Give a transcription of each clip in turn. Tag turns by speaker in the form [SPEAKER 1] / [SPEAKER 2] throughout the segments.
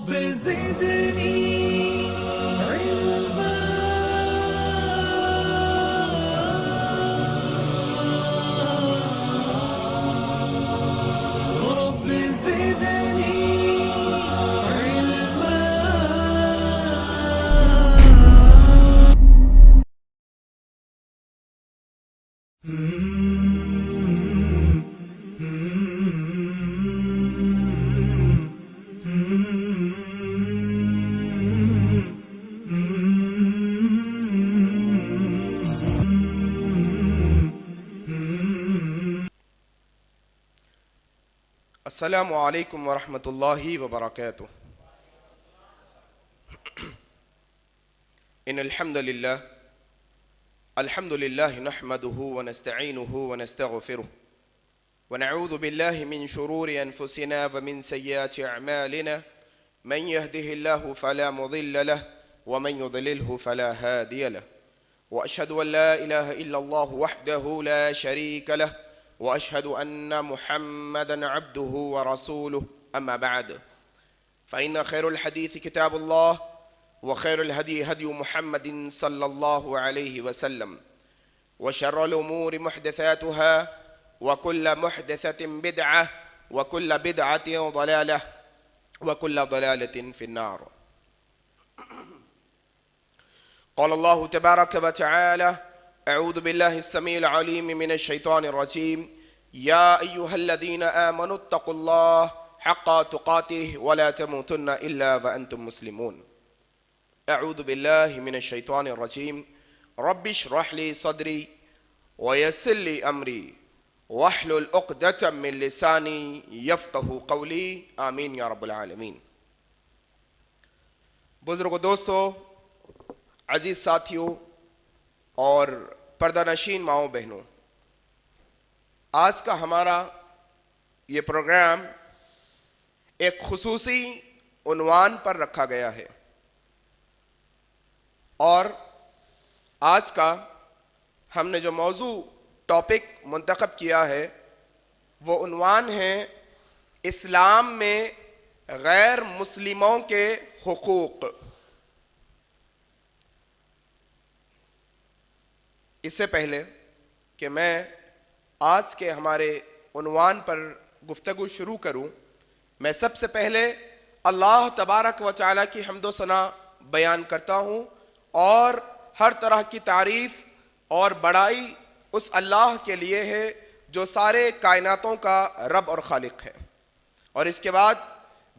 [SPEAKER 1] رب زدني علما رب زدني علما
[SPEAKER 2] السلام علیکم ورحمۃ اللہ وبرکاتہ۔ ان الحمد للہ نحمده ونستعینه ونستغفره ونعوذ باللہ من شرور انفسنا ومن سیئات اعمالنا من يهده الله فلا مضل له ومن يضلله فلا هادي له واشهد ان لا اله الا الله وحده لا شريك له وأشهد أن محمدًا عبده ورسوله أما بعد فإن خير الحديث كتاب الله وخير الهدي هدي محمد صلى الله عليه وسلم وشر الأمور محدثاتها وكل محدثة بدعة وكل بدعة ضلالة وكل ضلالة في النار. قال الله تبارك وتعالى: أعوذ بالله السميع العليم من الشيطان الرجيم يا أيها الذين آمنوا اتقوا الله حق تقاته ولا تموتن إلا وأنتم مسلمون. أعوذ بالله من الشيطان الرجيم رب اشرح لي صدري ويسر لي أمري واحلل عقدة من لساني يفقهوا قولي آمين يا رب العالمين. بزرگ دوستو، عزیز ساتھیوں اور پردہ نشین ماؤں بہنوں، آج کا ہمارا یہ پروگرام ایک خصوصی عنوان پر رکھا گیا ہے، اور آج کا ہم نے جو موضوع ٹاپک منتخب کیا ہے وہ عنوان ہے اسلام میں غیر مسلموں کے حقوق۔ اس سے پہلے کہ میں آج کے ہمارے عنوان پر گفتگو شروع کروں، میں سب سے پہلے اللہ تبارک و تعالیٰ کی حمد و ثنا بیان کرتا ہوں، اور ہر طرح کی تعریف اور بڑائی اس اللہ کے لیے ہے جو سارے کائناتوں کا رب اور خالق ہے، اور اس کے بعد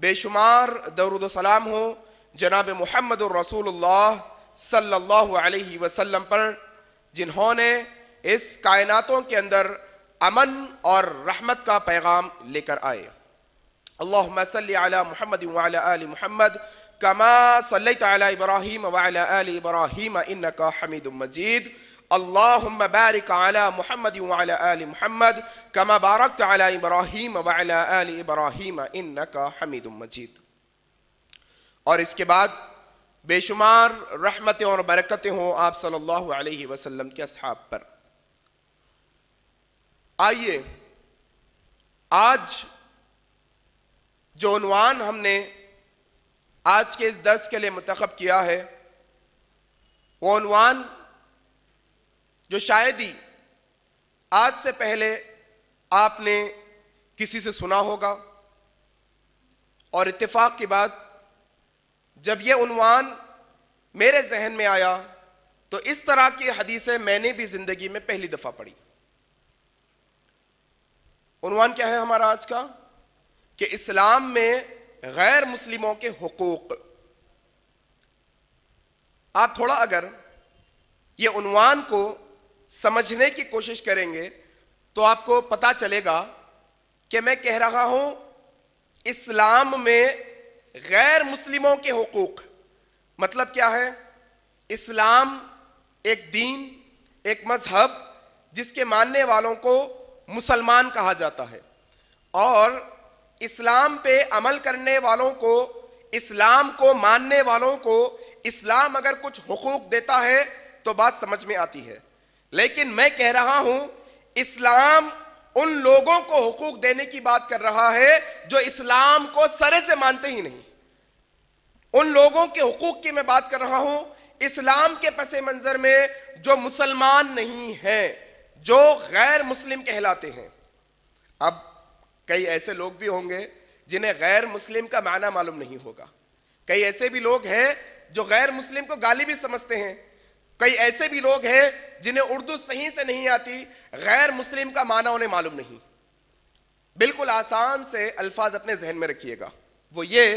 [SPEAKER 2] بے شمار درود و سلام ہو جناب محمد الرسول اللہ صلی اللہ علیہ وسلم پر، جنہوں نے اس کائناتوں کے اندر امن اور رحمت کا پیغام لے کر آئے۔ اللہم صلی علی محمد وعلی آل محمد کما صلیت علی ابراہیم وعلی آل ابراہیم انکا حمید مجید۔ اللہم بارک علی محمد وعلی آل محمد کما بارکت علی ابراہیم وعلی آل ابراہیم انکا حمید مجید۔ اور اس کے بعد بے شمار رحمتیں اور برکتیں ہوں آپ صلی اللہ علیہ وسلم کے اصحاب پر۔ آئیے آج جو عنوان ہم نے آج کے اس درس کے لیے منتخب کیا ہے، وہ عنوان جو شاید ہی آج سے پہلے آپ نے کسی سے سنا ہوگا، اور اتفاق کی بات جب یہ عنوان میرے ذہن میں آیا تو اس طرح کی حدیثیں میں نے بھی زندگی میں پہلی دفعہ پڑھی۔ عنوان کیا ہے ہمارا آج کا؟ کہ اسلام میں غیر مسلموں کے حقوق۔ آپ تھوڑا اگر یہ عنوان کو سمجھنے کی کوشش کریں گے تو آپ کو پتہ چلے گا کہ میں کہہ رہا ہوں اسلام میں غیر مسلموں کے حقوق۔ مطلب کیا ہے؟ اسلام ایک دین، ایک مذہب جس کے ماننے والوں کو مسلمان کہا جاتا ہے، اور اسلام پہ عمل کرنے والوں کو، اسلام کو ماننے والوں کو اسلام اگر کچھ حقوق دیتا ہے تو بات سمجھ میں آتی ہے۔ لیکن میں کہہ رہا ہوں اسلام ان لوگوں کو حقوق دینے کی بات کر رہا ہے جو اسلام کو سرے سے مانتے ہی نہیں۔ ان لوگوں کے حقوق کی میں بات کر رہا ہوں اسلام کے پس منظر میں جو مسلمان نہیں ہیں، جو غیر مسلم کہلاتے ہیں۔ اب کئی ایسے لوگ بھی ہوں گے جنہیں غیر مسلم کا معنی معلوم نہیں ہوگا، کئی ایسے بھی لوگ ہیں جو غیر مسلم کو گالی بھی سمجھتے ہیں، کئی ایسے بھی لوگ ہیں جنہیں اردو صحیح سے نہیں آتی، غیر مسلم کا معنی انہیں معلوم نہیں۔ بالکل آسان سے الفاظ اپنے ذہن میں رکھیے گا، وہ یہ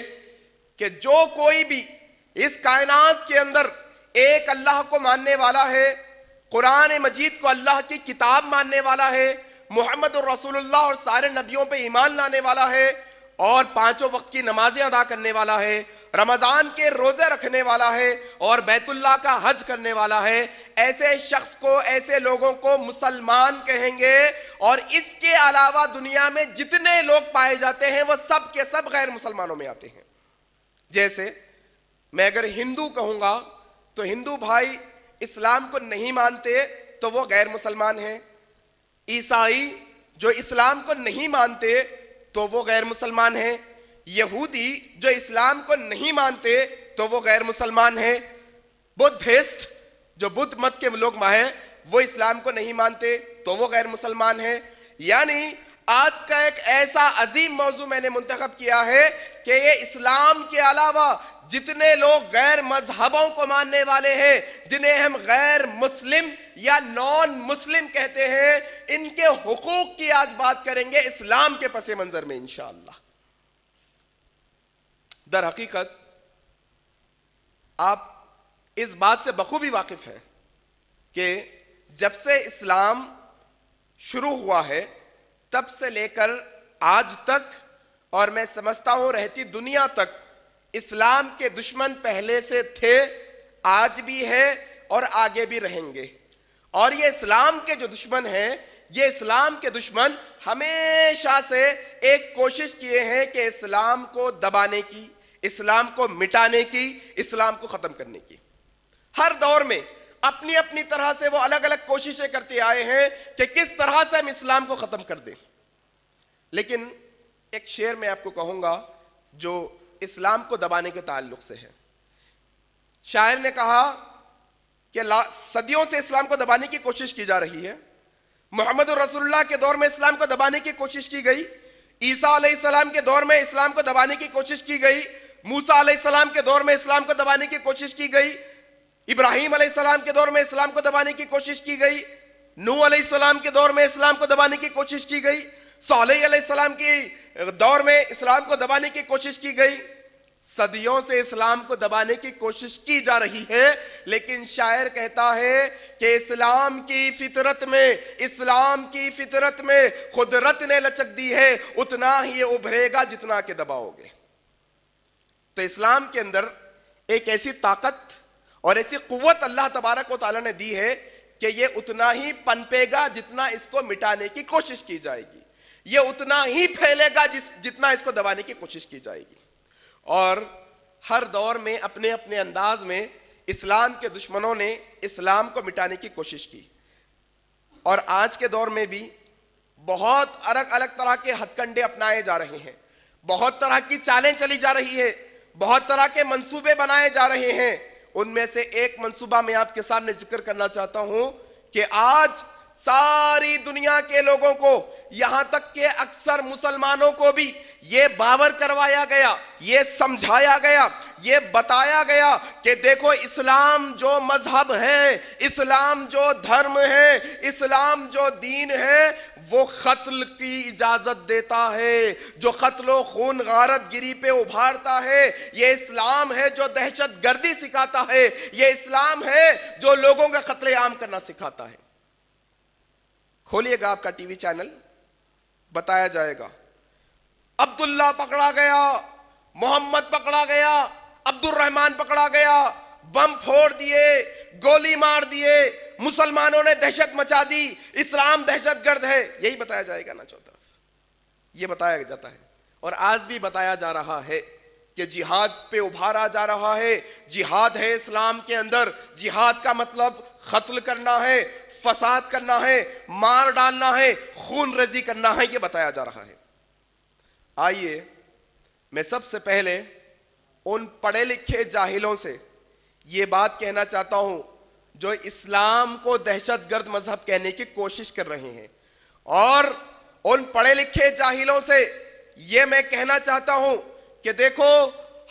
[SPEAKER 2] کہ جو کوئی بھی اس کائنات کے اندر ایک اللہ کو ماننے والا ہے، قرآن مجید کو اللہ کی کتاب ماننے والا ہے، محمد الرسول اللہ اور سارے نبیوں پہ ایمان لانے والا ہے، اور 5 وقت کی نمازیں ادا کرنے والا ہے، رمضان کے روزے رکھنے والا ہے، اور بیت اللہ کا حج کرنے والا ہے، ایسے شخص کو، ایسے لوگوں کو مسلمان کہیں گے۔ اور اس کے علاوہ دنیا میں جتنے لوگ پائے جاتے ہیں وہ سب کے سب غیر مسلمانوں میں آتے ہیں۔ جیسے میں اگر ہندو کہوں گا تو ہندو بھائی اسلام کو نہیں مانتے تو وہ غیر مسلمان ہیں، عیسائی جو اسلام کو نہیں مانتے تو وہ غیر مسلمان ہیں، یہودی جو اسلام کو نہیں مانتے تو وہ غیر مسلمان ہیں، بدھسٹ جو بدھ مت کے لوگ ہیں وہ اسلام کو نہیں مانتے تو وہ غیر مسلمان ہیں۔ یعنی آج کا ایک ایسا عظیم موضوع میں نے منتخب کیا ہے کہ یہ اسلام کے علاوہ جتنے لوگ غیر مذہبوں کو ماننے والے ہیں، جنہیں ہم غیر مسلم یا نان مسلم کہتے ہیں، ان کے حقوق کی آج بات کریں گے اسلام کے پس منظر میں انشاءاللہ۔ در حقیقت آپ اس بات سے بخوبی واقف ہیں کہ جب سے اسلام شروع ہوا ہے تب سے لے کر آج تک، اور میں سمجھتا ہوں رہتی دنیا تک، اسلام کے دشمن پہلے سے تھے، آج بھی ہے اور آگے بھی رہیں گے۔ اور یہ اسلام کے جو دشمن ہیں، یہ اسلام کے دشمن ہمیشہ سے ایک کوشش کیے ہیں کہ اسلام کو دبانے کی، اسلام کو مٹانے کی، اسلام کو ختم کرنے کی۔ ہر دور میں اپنی اپنی طرح سے وہ الگ الگ کوششیں کرتے آئے ہیں کہ کس طرح سے ہم اسلام کو ختم کر دیں۔ لیکن ایک شعر میں آپ کو کہوں گا جو اسلام کو دبانے کے تعلق سے ہے۔ شاعر نے کہا کہ صدیوں سے اسلام کو دبانے کی کوشش کی جا رہی ہے، محمد الرسول اللہ کے دور میں اسلام کو دبانے کی کوشش کی گئی، عیسیٰ علیہ السلام کے دور میں اسلام کو دبانے کی کوشش کی گئی، موسیٰ علیہ السلام کے دور میں اسلام کو دبانے کی کوشش کی گئی، ابراہیم علیہ السلام کے دور میں اسلام کو دبانے کی کوشش کی گئی، نوح علیہ السلام کے دور میں اسلام کو دبانے کی کوشش کی گئی، صالح علیہ السلام کے دور میں اسلام کو دبانے کی کوشش کی گئی۔ صدیوں سے اسلام کو دبانے کی کوشش کی جا رہی ہے، لیکن شاعر کہتا ہے کہ اسلام کی فطرت میں قدرت نے لچک دی ہے، اتنا ہی یہ ابھرے گا جتنا کہ دباؤ گے۔ تو اسلام کے اندر ایک ایسی طاقت اور ایسی قوت اللہ تبارک و تعالیٰ نے دی ہے کہ یہ اتنا ہی پنپے گا جتنا اس کو مٹانے کی کوشش کی جائے گی، یہ اتنا ہی پھیلے گا جتنا اس کو دبانے کی کوشش کی جائے گی۔ اور ہر دور میں اپنے اپنے انداز میں اسلام کے دشمنوں نے اسلام کو مٹانے کی کوشش کی، اور آج کے دور میں بھی بہت الگ الگ طرح کے ہتھ کنڈے اپنائے جا رہے ہیں، بہت طرح کی چالیں چلی جا رہی ہے، بہت طرح کے منصوبے بنائے جا رہے ہیں۔ ان میں سے ایک منصوبہ میں آپ کے سامنے ذکر کرنا چاہتا ہوں کہ آج ساری دنیا کے لوگوں کو، یہاں تک کہ اکثر مسلمانوں کو بھی یہ باور کروایا گیا، یہ سمجھایا گیا، یہ بتایا گیا کہ دیکھو اسلام جو مذہب ہے، اسلام جو دھرم ہے، اسلام جو دین ہے، وہ قتل کی اجازت دیتا ہے، جو قتل و خون غارت گری پہ ابھارتا ہے، یہ اسلام ہے جو دہشت گردی سکھاتا ہے، یہ اسلام ہے جو لوگوں کا قتل عام کرنا سکھاتا ہے۔ کھولیے گا آپ کا ٹی وی چینل، بتایا جائے گا عبداللہ پکڑا گیا، محمد پکڑا گیا، عبد الرحمن پکڑا گیا، بم پھوڑ دیے، گولی مار دیے، مسلمانوں نے دہشت مچا دی، اسلام دہشت گرد ہے، یہی بتایا جائے گا نا چوتھی طرف۔ یہ بتایا جاتا ہے، اور آج بھی بتایا جا رہا ہے کہ جہاد پہ ابھارا جا رہا ہے، جہاد ہے اسلام کے اندر، جہاد کا مطلب قتل کرنا ہے، فساد کرنا ہے، مار ڈالنا ہے، خون ریزی کرنا ہے، یہ بتایا جا رہا ہے۔ آئیے میں سب سے پہلے ان پڑھے لکھے جاہلوں سے یہ بات کہنا چاہتا ہوں جو اسلام کو دہشت گرد مذہب کہنے کی کوشش کر رہے ہیں، اور ان پڑھے لکھے جاہلوں سے یہ میں کہنا چاہتا ہوں کہ دیکھو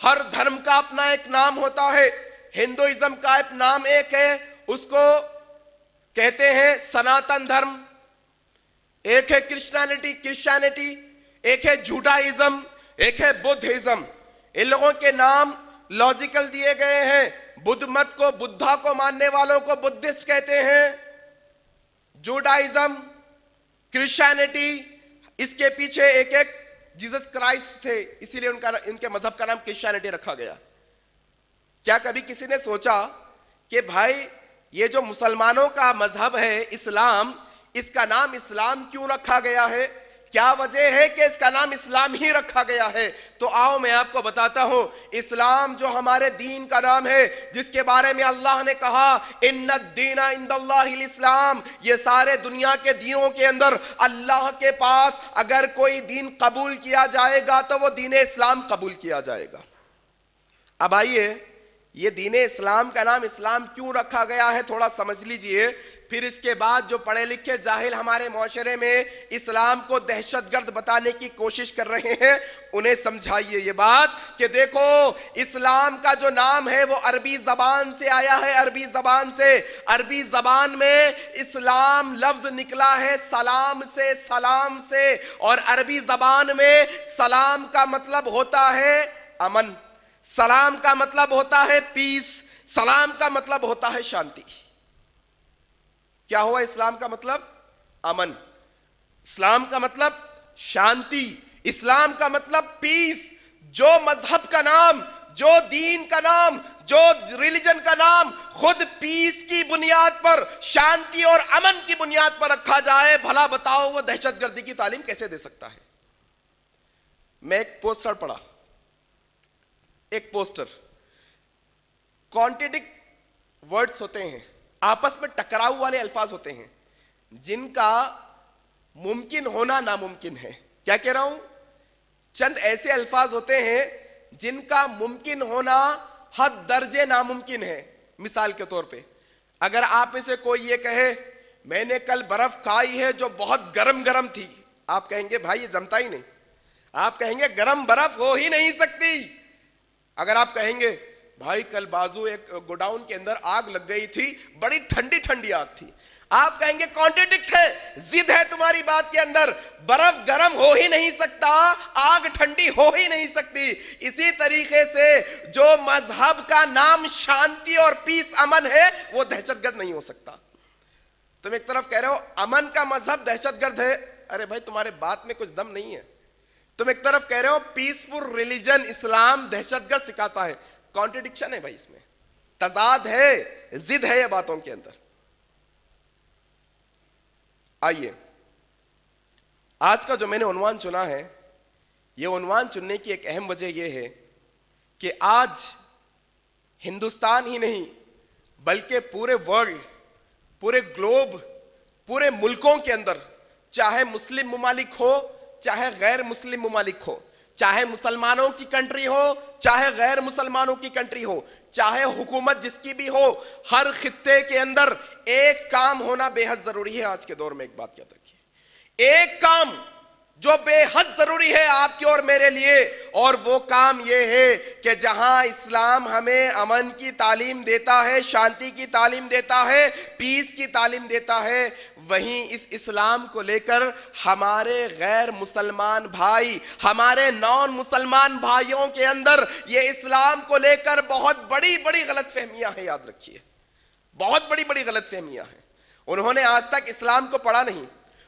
[SPEAKER 2] ہر دھرم کا اپنا ایک نام ہوتا ہے. ہندوازم کا ایک نام ایک ہے، اس کو کہتے ہیں سناتن دھرم. ایک ہے کرسچینٹی، ایک ہے جوڈائزم، ایک ہے بدھزم. ان لوگوں کے نام لاجیکل دیے گئے ہیں. بدھ مت کو، بدھا کو ماننے والوں کو بدھسٹ کہتے ہیں. جوڈائزم، کرسچینٹی، اس کے پیچھے ایک جیسس کرائسٹ تھے، اسی لیے ان کے مذہب کا نام کرسچینٹی رکھا گیا. کیا کبھی کسی نے سوچا کہ بھائی یہ جو مسلمانوں کا مذہب ہے اسلام، اس کا نام اسلام کیوں رکھا گیا ہے؟ کیا وجہ ہے کہ اس کا نام اسلام ہی رکھا گیا ہے؟ تو آؤ میں آپ کو بتاتا ہوں. اسلام جو ہمارے دین کا نام ہے، جس کے بارے میں اللہ نے کہا ان الدین عند اللہ الاسلام، یہ سارے دنیا کے دینوں کے اندر اللہ کے پاس اگر کوئی دین قبول کیا جائے گا تو وہ دین اسلام قبول کیا جائے گا. اب آئیے یہ دین اسلام کا نام اسلام کیوں رکھا گیا ہے تھوڑا سمجھ لیجئے. پھر اس کے بعد جو پڑھے لکھے جاہل ہمارے معاشرے میں اسلام کو دہشت گرد بتانے کی کوشش کر رہے ہیں، انہیں سمجھائیے یہ بات کہ دیکھو اسلام کا جو نام ہے وہ عربی زبان سے آیا ہے. عربی زبان میں اسلام لفظ نکلا ہے سلام سے، اور عربی زبان میں سلام کا مطلب ہوتا ہے امن، سلام کا مطلب ہوتا ہے پیس، سلام کا مطلب ہوتا ہے شانتی. کیا ہوا اسلام کا مطلب؟ امن. اسلام کا مطلب شانتی. اسلام کا مطلب پیس. جو مذہب کا نام، جو دین کا نام، جو ریلیجن کا نام خود پیس کی بنیاد پر، شانتی اور امن کی بنیاد پر رکھا جائے، بھلا بتاؤ وہ دہشت گردی کی تعلیم کیسے دے سکتا ہے؟ میں ایک پوسٹر پڑھا، ایک پوسٹر، کانٹرڈکٹ ورڈز ہوتے ہیں، آپس میں ٹکراؤ والے الفاظ ہوتے ہیں جن کا ممکن ہونا ناممکن ہے. کیا کہہ رہا ہوں؟ چند ایسے الفاظ ہوتے ہیں جن کا ممکن ہونا حد درجے ناممکن ہے. مثال کے طور پہ اگر آپ میں سے کوئی یہ کہے میں نے کل برف کھائی ہے جو بہت گرم تھی، آپ کہیں گے بھائی یہ جمتا ہی نہیں. آپ کہیں گے گرم برف ہو ہی نہیں سکتی. اگر آپ کہیں گے بھائی کل بازو ایک گوڈاؤن کے اندر آگ لگ گئی تھی، بڑی ٹھنڈی آگ تھی، آپ کہیں گے کانٹرڈکٹ ہے، ضد ہے تمہاری بات کے اندر، برف گرم ہو ہی نہیں سکتا، آگ ٹھنڈی ہو ہی نہیں سکتی. اسی طریقے سے جو مذہب کا نام شانتی اور پیس امن ہے وہ دہشت گرد نہیں ہو سکتا. تم ایک طرف کہہ رہے ہو امن کا مذہب دہشت گرد ہے، ارے بھائی تمہارے بات میں کچھ دم نہیں ہے. تم ایک طرف کہہ رہے ہو پیسفل ریلیجن اسلام دہشت گرد سکھاتا ہے. کانٹرڈکشن ہے بھائی، اس میں تضاد ہے، ضد ہے یہ باتوں کے اندر. آئیے آج کا جو میں نے عنوان چنا ہے، یہ عنوان چننے کی ایک اہم وجہ یہ ہے کہ آج ہندوستان ہی نہیں بلکہ پورے ورلڈ، پورے گلوب، پورے ملکوں کے اندر، چاہے مسلم ممالک ہو چاہے غیر مسلم ممالک ہو، چاہے مسلمانوں کی کنٹری ہو چاہے غیر مسلمانوں کی کنٹری ہو، چاہے حکومت جس کی بھی ہو، ہر خطے کے اندر ایک کام ہونا بے حد ضروری ہے. آج کے دور میں ایک بات یاد رکھیے، ایک کام جو بے حد ضروری ہے آپ کے اور میرے لیے، اور وہ کام یہ ہے کہ جہاں اسلام ہمیں امن کی تعلیم دیتا ہے، شانتی کی تعلیم دیتا ہے، پیس کی تعلیم دیتا ہے، وہیں اس اسلام کو لے کر ہمارے غیر مسلمان بھائی، ہمارے نان مسلمان بھائیوں کے اندر یہ اسلام کو لے کر بہت بڑی غلط فہمیاں ہیں. یاد رکھیے بہت بڑی غلط فہمیاں ہیں. انہوں نے آج تک اسلام کو پڑھا نہیں،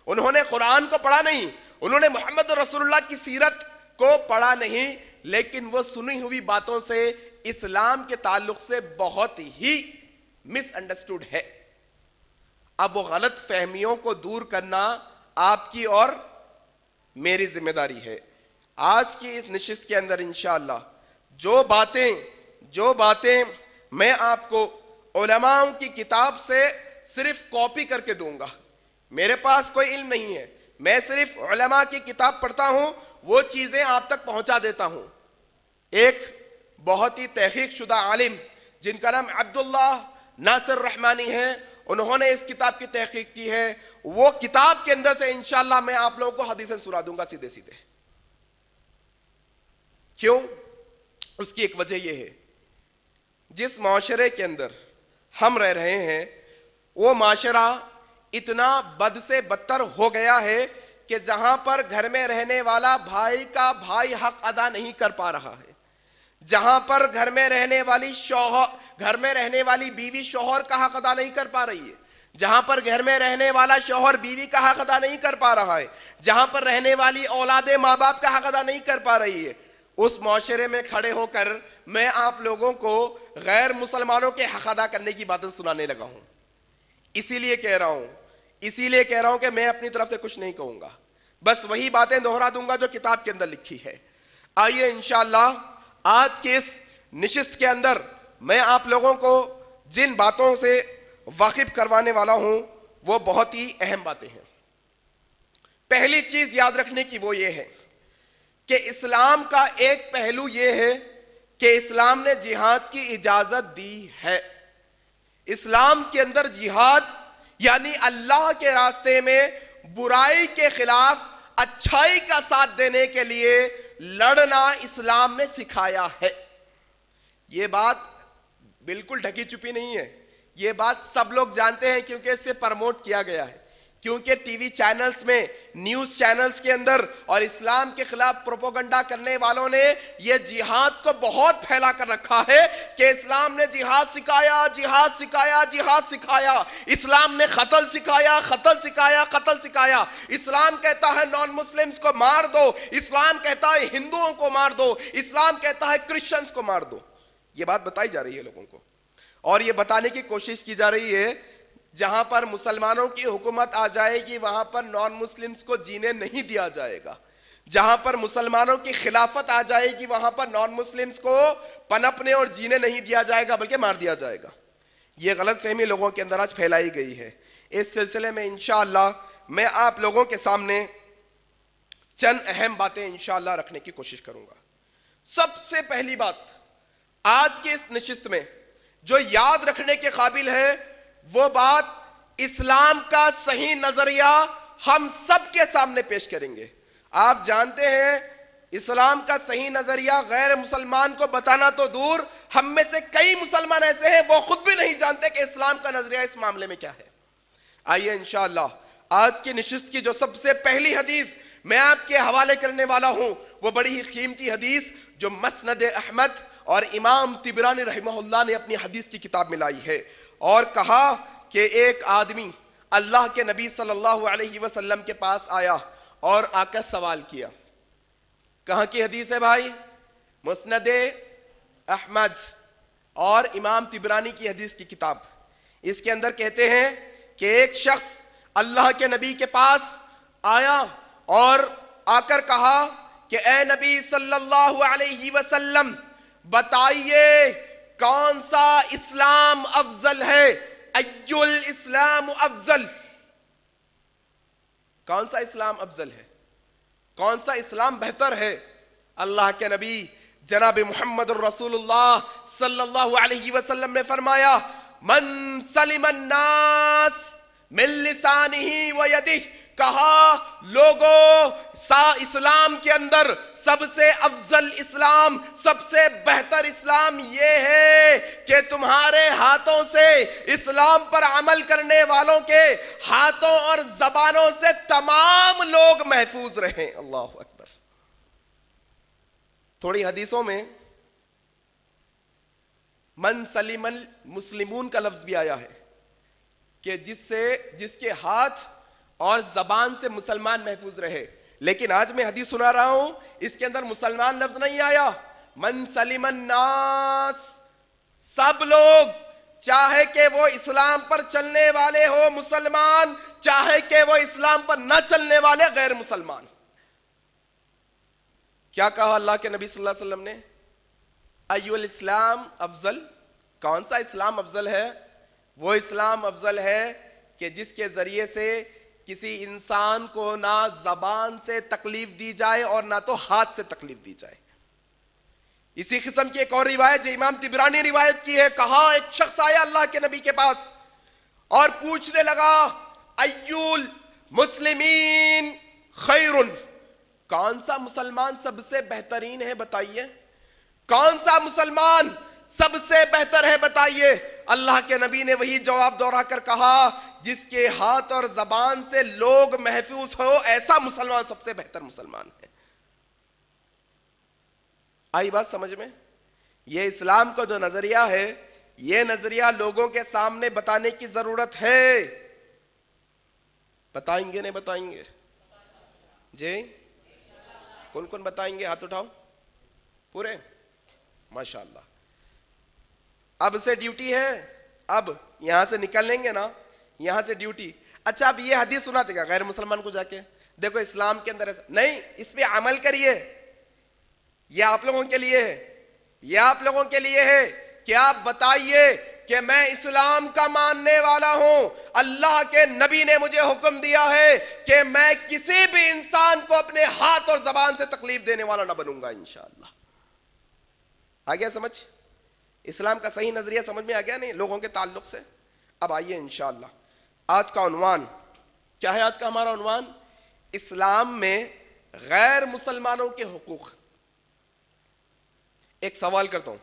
[SPEAKER 2] انہوں نے قرآن کو پڑھا نہیں، انہوں نے محمد رسول اللہ کی سیرت کو پڑھا نہیں، لیکن وہ سنی ہوئی باتوں سے اسلام کے تعلق سے بہت ہی مس انڈرسٹوڈ ہے. اب وہ غلط فہمیوں کو دور کرنا آپ کی اور میری ذمہ داری ہے. آج کی اس نشست کے اندر انشاءاللہ جو باتیں میں آپ کو علماء کی کتاب سے صرف کاپی کر کے دوں گا، میرے پاس کوئی علم نہیں ہے، میں صرف علماء کی کتاب پڑھتا ہوں، وہ چیزیں آپ تک پہنچا دیتا ہوں. ایک بہت ہی تحقیق شدہ عالم جن کا نام عبداللہ ناصر رحمانی ہے، انہوں نے اس کتاب کی تحقیق کی ہے. وہ کتاب کے اندر سے انشاءاللہ میں آپ لوگوں کو حدیثیں سنا دوں گا سیدھے سیدھے. کیوں؟ اس کی ایک وجہ یہ ہے، جس معاشرے کے اندر ہم رہ رہے ہیں وہ معاشرہ اتنا بد سے بدتر ہو گیا ہے کہ جہاں پر گھر میں رہنے والا بھائی کا بھائی حق ادا نہیں کر پا رہا ہے، جہاں پر گھر میں رہنے والی بیوی شوہر کا حق ادا نہیں کر پا رہی ہے، جہاں پر گھر میں رہنے والا شوہر بیوی کا حق ادا نہیں کر پا رہا ہے، جہاں پر رہنے والی اولادیں ماں باپ کا حق ادا نہیں کر پا رہی ہے، اس معاشرے میں کھڑے ہو کر میں آپ لوگوں کو غیر مسلمانوں کے حق ادا کرنے کی باتیں سنانے لگا ہوں. اسی لیے کہہ رہا ہوں کہ میں اپنی طرف سے کچھ نہیں کہوں گا، بس وہی باتیں دہرا دوں گا جو کتاب کے اندر لکھی ہے. آئیے انشاءاللہ آج کے اس نشست کے اندر میں آپ لوگوں کو جن باتوں سے واقف کروانے والا ہوں وہ بہت ہی اہم باتیں ہیں. پہلی چیز یاد رکھنے کی وہ یہ ہے کہ اسلام کا ایک پہلو یہ ہے کہ اسلام نے جہاد کی اجازت دی ہے. اسلام کے اندر جہاد یعنی اللہ کے راستے میں برائی کے خلاف اچھائی کا ساتھ دینے کے لیے لڑنا اسلام نے سکھایا ہے. یہ بات بالکل ڈھکی چھپی نہیں ہے، یہ بات سب لوگ جانتے ہیں کیونکہ اس سے پرموٹ کیا گیا ہے، کیونکہ ٹی وی چینلز میں، نیوز چینلز کے اندر اور اسلام کے خلاف پروپیگنڈا کرنے والوں نے یہ جہاد کو بہت پھیلا کر رکھا ہے کہ اسلام نے جہاد سکھایا، جہاد سکھایا، جہاد سکھایا. اسلام نے قتل سکھایا، قتل سکھایا، قتل سکھایا. اسلام کہتا ہے نان مسلمز کو مار دو، اسلام کہتا ہے ہندوؤں کو مار دو، اسلام کہتا ہے کرسچنز کو مار دو. یہ بات بتائی جا رہی ہے لوگوں کو، اور یہ بتانے کی کوشش کی جا رہی ہے جہاں پر مسلمانوں کی حکومت آ جائے گی وہاں پر نان مسلمز کو جینے نہیں دیا جائے گا، جہاں پر مسلمانوں کی خلافت آ جائے گی وہاں پر نان مسلمز کو پنپنے اور جینے نہیں دیا جائے گا بلکہ مار دیا جائے گا. یہ غلط فہمی لوگوں کے اندر آج پھیلائی گئی ہے. اس سلسلے میں انشاءاللہ میں آپ لوگوں کے سامنے چند اہم باتیں انشاءاللہ رکھنے کی کوشش کروں گا. سب سے پہلی بات آج کے اس نشست میں جو یاد رکھنے کے قابل ہے وہ بات اسلام کا صحیح نظریہ ہم سب کے سامنے پیش کریں گے. آپ جانتے ہیں اسلام کا صحیح نظریہ غیر مسلمان کو بتانا تو دور، ہم میں سے کئی مسلمان ایسے ہیں وہ خود بھی نہیں جانتے کہ اسلام کا نظریہ اس معاملے میں کیا ہے. آئیے انشاءاللہ آج کی نشست کی جو سب سے پہلی حدیث میں آپ کے حوالے کرنے والا ہوں وہ بڑی ہی قیمتی حدیث جو مسند احمد اور امام طبرانی رحمہ اللہ نے اپنی حدیث کی کتاب میں لائی ہے. اور کہا کہ ایک آدمی اللہ کے نبی صلی اللہ علیہ وسلم کے پاس آیا اور آ کر سوال کیا. کہاں کی حدیث ہے بھائی؟ مسند احمد اور امام طبرانی کی حدیث کی کتاب. اس کے اندر کہتے ہیں کہ ایک شخص اللہ کے نبی کے پاس آیا اور آ کر کہا کہ اے نبی صلی اللہ علیہ وسلم بتائیے کون سا اسلام افضل ہے؟ ای الاسلام افضل، کون سا اسلام افضل ہے، کون سا اسلام بہتر ہے؟ اللہ کے نبی جناب محمد الرسول اللہ صلی اللہ علیہ وسلم نے فرمایا من سلم الناس من لسانہ و یدہ. کہا لوگوں اسلام کے اندر سب سے افضل اسلام، سب سے بہتر اسلام یہ ہے کہ تمہارے ہاتھوں سے، اسلام پر عمل کرنے والوں کے ہاتھوں اور زبانوں سے تمام لوگ محفوظ رہیں. اللہ اکبر. تھوڑی حدیثوں میں من سلم المسلمون کا لفظ بھی آیا ہے کہ جس کے ہاتھ اور زبان سے مسلمان محفوظ رہے، لیکن آج میں حدیث سنا رہا ہوں اس کے اندر مسلمان لفظ نہیں آیا. من سلم الناس، سب لوگ، چاہے کہ وہ اسلام پر چلنے والے ہو مسلمان، چاہے کہ وہ اسلام پر نہ چلنے والے غیر مسلمان. کیا کہا اللہ کے نبی صلی اللہ علیہ وسلم نے؟ ایو الاسلام افضل، کون سا اسلام افضل ہے؟ وہ اسلام افضل ہے کہ جس کے ذریعے سے کسی انسان کو نہ زبان سے تکلیف دی جائے اور نہ تو ہاتھ سے تکلیف دی جائے. اسی قسم کی ایک اور روایت جو امام طبرانی روایت کی ہے، کہا ایک شخص آیا اللہ کے نبی کے پاس اور پوچھنے لگا ایول مسلمین خیر، کون سا مسلمان سب سے بہترین ہے بتائیے، کون سا مسلمان سب سے بہتر ہے بتائیے۔ اللہ کے نبی نے وہی جواب دوہرا کر کہا، جس کے ہاتھ اور زبان سے لوگ محفوظ ہو ایسا مسلمان سب سے بہتر مسلمان ہے۔ آئی بات سمجھ میں؟ یہ اسلام کا جو نظریہ ہے، یہ نظریہ لوگوں کے سامنے بتانے کی ضرورت ہے۔ بتائیں گے نہیں بتائیں گے؟ جی کون کون بتائیں گے؟ ہاتھ اٹھاؤ پورے، ماشاءاللہ۔ اب سے ڈیوٹی ہے، اب یہاں سے نکل لیں گے نا، یہاں سے ڈیوٹی۔ اچھا اب یہ حدیث سناتے گا غیر مسلمان کو جا کے، دیکھو اسلام کے اندر ایسا نہیں، اس پہ عمل کریے۔ یہ آپ لوگوں کے لیے ہے، یہ آپ لوگوں کے لیے ہے کہ آپ بتائیے کہ میں اسلام کا ماننے والا ہوں، اللہ کے نبی نے مجھے حکم دیا ہے کہ میں کسی بھی انسان کو اپنے ہاتھ اور زبان سے تکلیف دینے والا نہ بنوں گا انشاءاللہ۔ آ گیا سمجھ؟ اسلام کا صحیح نظریہ سمجھ میں آ گیا نہیں لوگوں کے تعلق سے؟ اب آئیے انشاءاللہ آج کا عنوان کیا ہے؟ آج کا ہمارا عنوان اسلام میں غیر مسلمانوں کے حقوق۔ ایک سوال کرتا ہوں،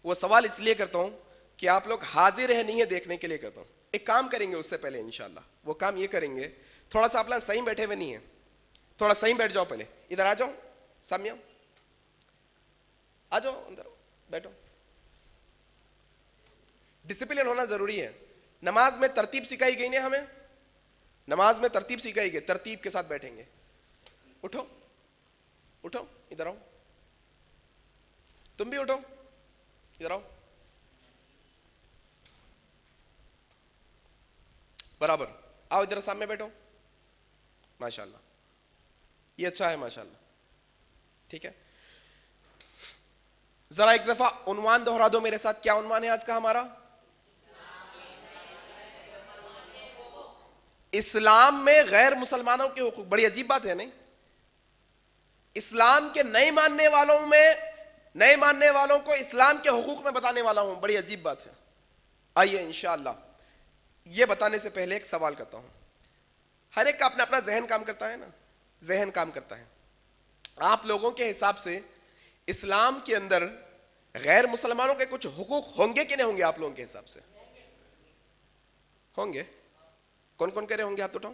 [SPEAKER 2] وہ سوال اس لیے کرتا ہوں کہ آپ لوگ حاضر ہے نہیں ہے دیکھنے کے لیے کرتا ہوں۔ ایک کام کریں گے اس سے پہلے انشاءاللہ، وہ کام یہ کریں گے، تھوڑا سا آپ لوگ صحیح بیٹھے ہوئے نہیں ہیں، تھوڑا صحیح بیٹھ جاؤ، پہلے ادھر آ جاؤ، سامنے آ جاؤ، اندر بیٹھو۔ ڈسپلن ہونا ضروری ہے۔ نماز میں ترتیب سکھائی گئی نا ہمیں، نماز میں ترتیب سکھائی گئی، ترتیب کے ساتھ بیٹھیں گے۔ اٹھو اٹھو، ادھر آؤ، تم بھی اٹھو، ادھر آؤ، برابر آؤ، ادھر سامنے بیٹھو، ماشاءاللہ، یہ اچھا ہے ماشاءاللہ، ٹھیک ہے۔ ذرا ایک دفعہ عنوان دوہرا دو میرے ساتھ، کیا عنوان ہے آج کا ہمارا؟ اسلام میں غیر مسلمانوں کے حقوق۔ بڑی عجیب بات ہے نہیں؟ اسلام کے نئے ماننے والوں کو اسلام کے حقوق میں بتانے والا ہوں، بڑی عجیب بات ہے۔ آئیے انشاءاللہ یہ بتانے سے پہلے ایک سوال کرتا ہوں۔ ہر ایک کا اپنا اپنا ذہن کام کرتا ہے نا، ذہن کام کرتا ہے۔ آپ لوگوں کے حساب سے اسلام کے اندر غیر مسلمانوں کے کچھ حقوق ہوں گے کہ نہیں ہوں گے؟ آپ لوگوں کے حساب سے ہوں گے؟ کون کون کہہ رہے ہوں گے؟ ہاتھ اٹھاؤ۔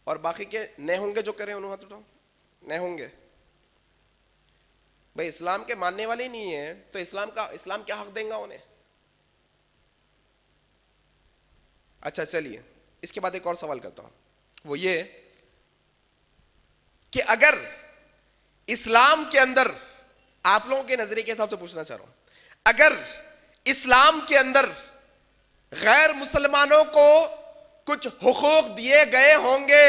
[SPEAKER 2] اور باقی کے نہیں ہوں گے جو کہہ رہے ہیں انہوں ہاتھ اٹھاؤ۔ نہیں ہوں گے بھائی، اسلام کے ماننے والے ہی نہیں ہیں تو اسلام کیا حق دیں گا انہیں؟ اچھا چلیے، اس کے بعد ایک اور سوال کرتا ہوں، وہ یہ کہ اگر اسلام کے اندر، آپ لوگوں کے نظریے کے حساب سے پوچھنا چاہ رہا ہوں، اگر اسلام کے اندر غیر مسلمانوں کو کچھ حقوق دیے گئے ہوں گے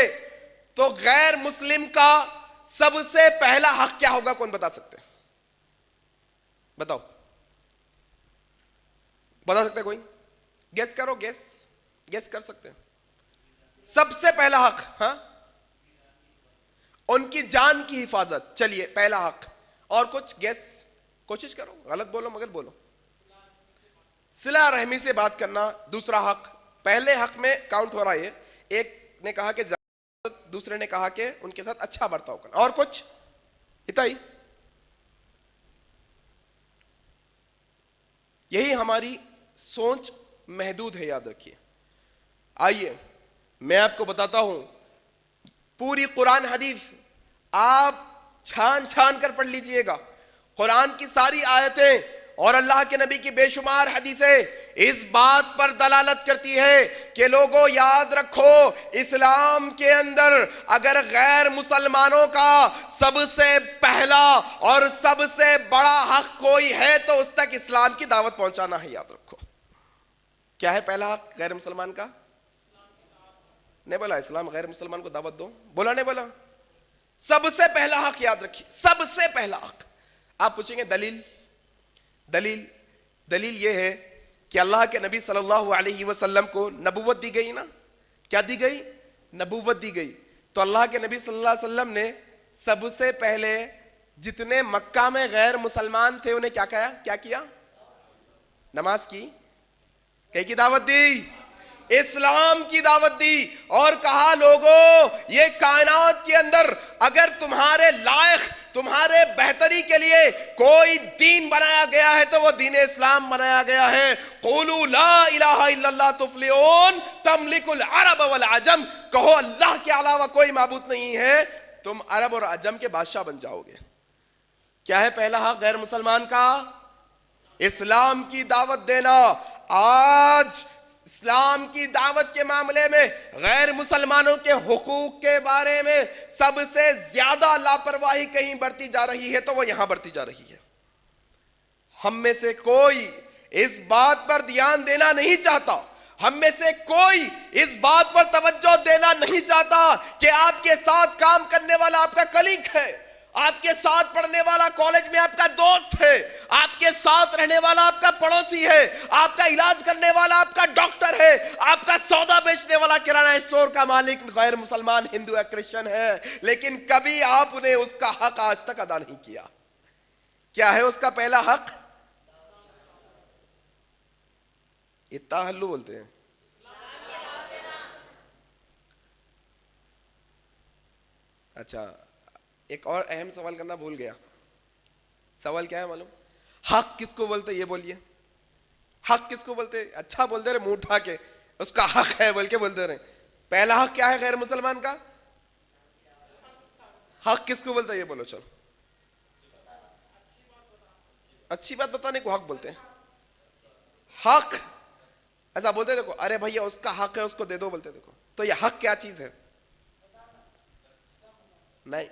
[SPEAKER 2] تو غیر مسلم کا سب سے پہلا حق کیا ہوگا؟ کون بتا سکتے ہیں؟ بتاؤ، بتا سکتے کوئی؟ گیس کرو، گیس کر سکتے ہیں؟ سب سے پہلا حق، ہاں، ان کی جان کی حفاظت۔ چلیے پہلا حق، اور کچھ گیس کوشش کرو، غلط بولو مگر بولو۔ صلہ رحمی سے بات کرنا دوسرا حق، پہلے حق میں کاؤنٹ ہو رہا ہے۔ ایک نے کہا کہ دوسرے نے کہا کہ ان کے ساتھ اچھا برتاؤ کرنا، اور کچھ اتنا ہی۔ یہی ہماری سوچ محدود ہے، یاد رکھیے۔ آئیے میں آپ کو بتاتا ہوں، پوری قرآن حدیث آپ چھان چھان کر پڑھ لیجئے گا، قرآن کی ساری آیتیں اور اللہ کے نبی کی بے شمار حدیثیں اس بات پر دلالت کرتی ہے کہ لوگوں یاد رکھو، اسلام کے اندر اگر غیر مسلمانوں کا سب سے پہلا اور سب سے بڑا حق کوئی ہے تو اس تک اسلام کی دعوت پہنچانا ہے، یاد رکھو۔ کیا ہے پہلا حق غیر مسلمان کا؟ نہیں بولا اسلام غیر مسلمان کو دعوت دو، بولا نہیں بولا؟ سب سے پہلا حق یاد رکھیے، سب سے پہلا حق۔ آپ پوچھیں گے دلیل یہ ہے کہ اللہ کے نبی صلی اللہ علیہ وسلم کو نبوت دی گئی نا، کیا دی گئی؟ نبوت دی گئی۔ تو اللہ کے نبی صلی اللہ علیہ وسلم نے سب سے پہلے جتنے مکہ میں غیر مسلمان تھے انہیں کیا کیا؟ نماز کی دعوت دی، اسلام کی دعوت دی، اور کہا لوگوں یہ کائنات کے اندر اگر تمہارے لائق، تمہارے بہتری کے لیے کوئی دین بنایا گیا ہے تو وہ دین اسلام بنایا گیا ہے۔ قولوا لا الہ الا اللہ تفلحون تملک العرب والعجم، کہو اللہ کے علاوہ کوئی معبود نہیں ہے، تم عرب اور عجم کے بادشاہ بن جاؤ گے۔ کیا ہے پہلا حق غیر مسلمان کا؟ اسلام کی دعوت دینا۔ آج اسلام کی دعوت کے معاملے میں غیر مسلمانوں کے حقوق کے بارے میں سب سے زیادہ لاپرواہی کہیں بڑھتی جا رہی ہے تو وہ یہاں بڑھتی جا رہی ہے۔ ہم میں سے کوئی اس بات پر دھیان دینا نہیں چاہتا، ہم میں سے کوئی اس بات پر توجہ دینا نہیں چاہتا کہ آپ کے ساتھ کام کرنے والا آپ کا کلیگ ہے، آپ کے ساتھ پڑھنے والا کالج میں آپ کا دوست ہے، آپ کے ساتھ رہنے والا آپ کا پڑوسی ہے، آپ کا علاج کرنے والا آپ کا ڈاکٹر ہے، آپ کا سودا بیچنے والا کرانہ اسٹور کا مالک غیر مسلمان، ہندو یا کرسچن ہے، لیکن کبھی آپ نے اس کا حق آج تک ادا نہیں کیا۔ کیا ہے اس کا پہلا حق؟ اتحلو بولتے ہیں۔ اچھا، ایک اور اہم سوال کرنا بھول گیا۔ سوال کیا ہے معلوم؟ حق کس کو بولتے؟ یہ بولیے، حق کس کو بولتے؟ اچھا بولتے رہے منہ اٹھا کے، اس کا حق ہے بول کے بولتے رہے۔ پہلا حق کیا ہے غیر مسلمان کا؟ حق کس کو بولتا ہے یہ بولو۔ چلو، اچھی بات بتانے کو حق بولتے ہیں۔ حق ایسا بولتے دیکھو، ارے بھیا اس کا حق ہے اس کو دے دو، بولتے دیکھو، تو یہ حق کیا چیز ہے؟ نہیں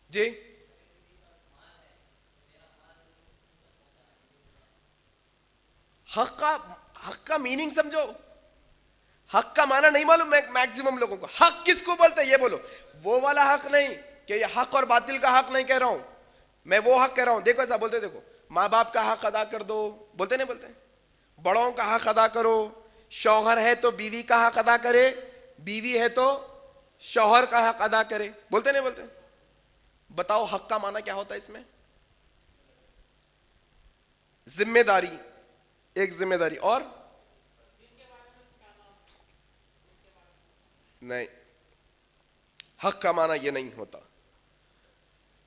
[SPEAKER 2] جی، حق کا میننگ سمجھو۔ حق کا معنی نہیں معلوم میکسیمم لوگوں کو۔ حق کس کو بولتے یہ بولو، وہ والا حق نہیں کہ یہ حق اور باطل کا حق نہیں کہہ رہا ہوں میں، وہ حق کہہ رہا ہوں۔ دیکھو ایسا بولتے دیکھو، ماں باپ کا حق ادا کر دو، بولتے نہیں بولتے؟ بڑوں کا حق ادا کرو، شوہر ہے تو بیوی کا حق ادا کرے، بیوی ہے تو شوہر کا حق ادا کرے، بولتے نہیں بولتے؟ بتاؤ حق کا معنی کیا ہوتا ہے اس میں؟ ذمہ داری، ایک ذمہ داری، اور نہیں، حق کا معنی یہ نہیں ہوتا۔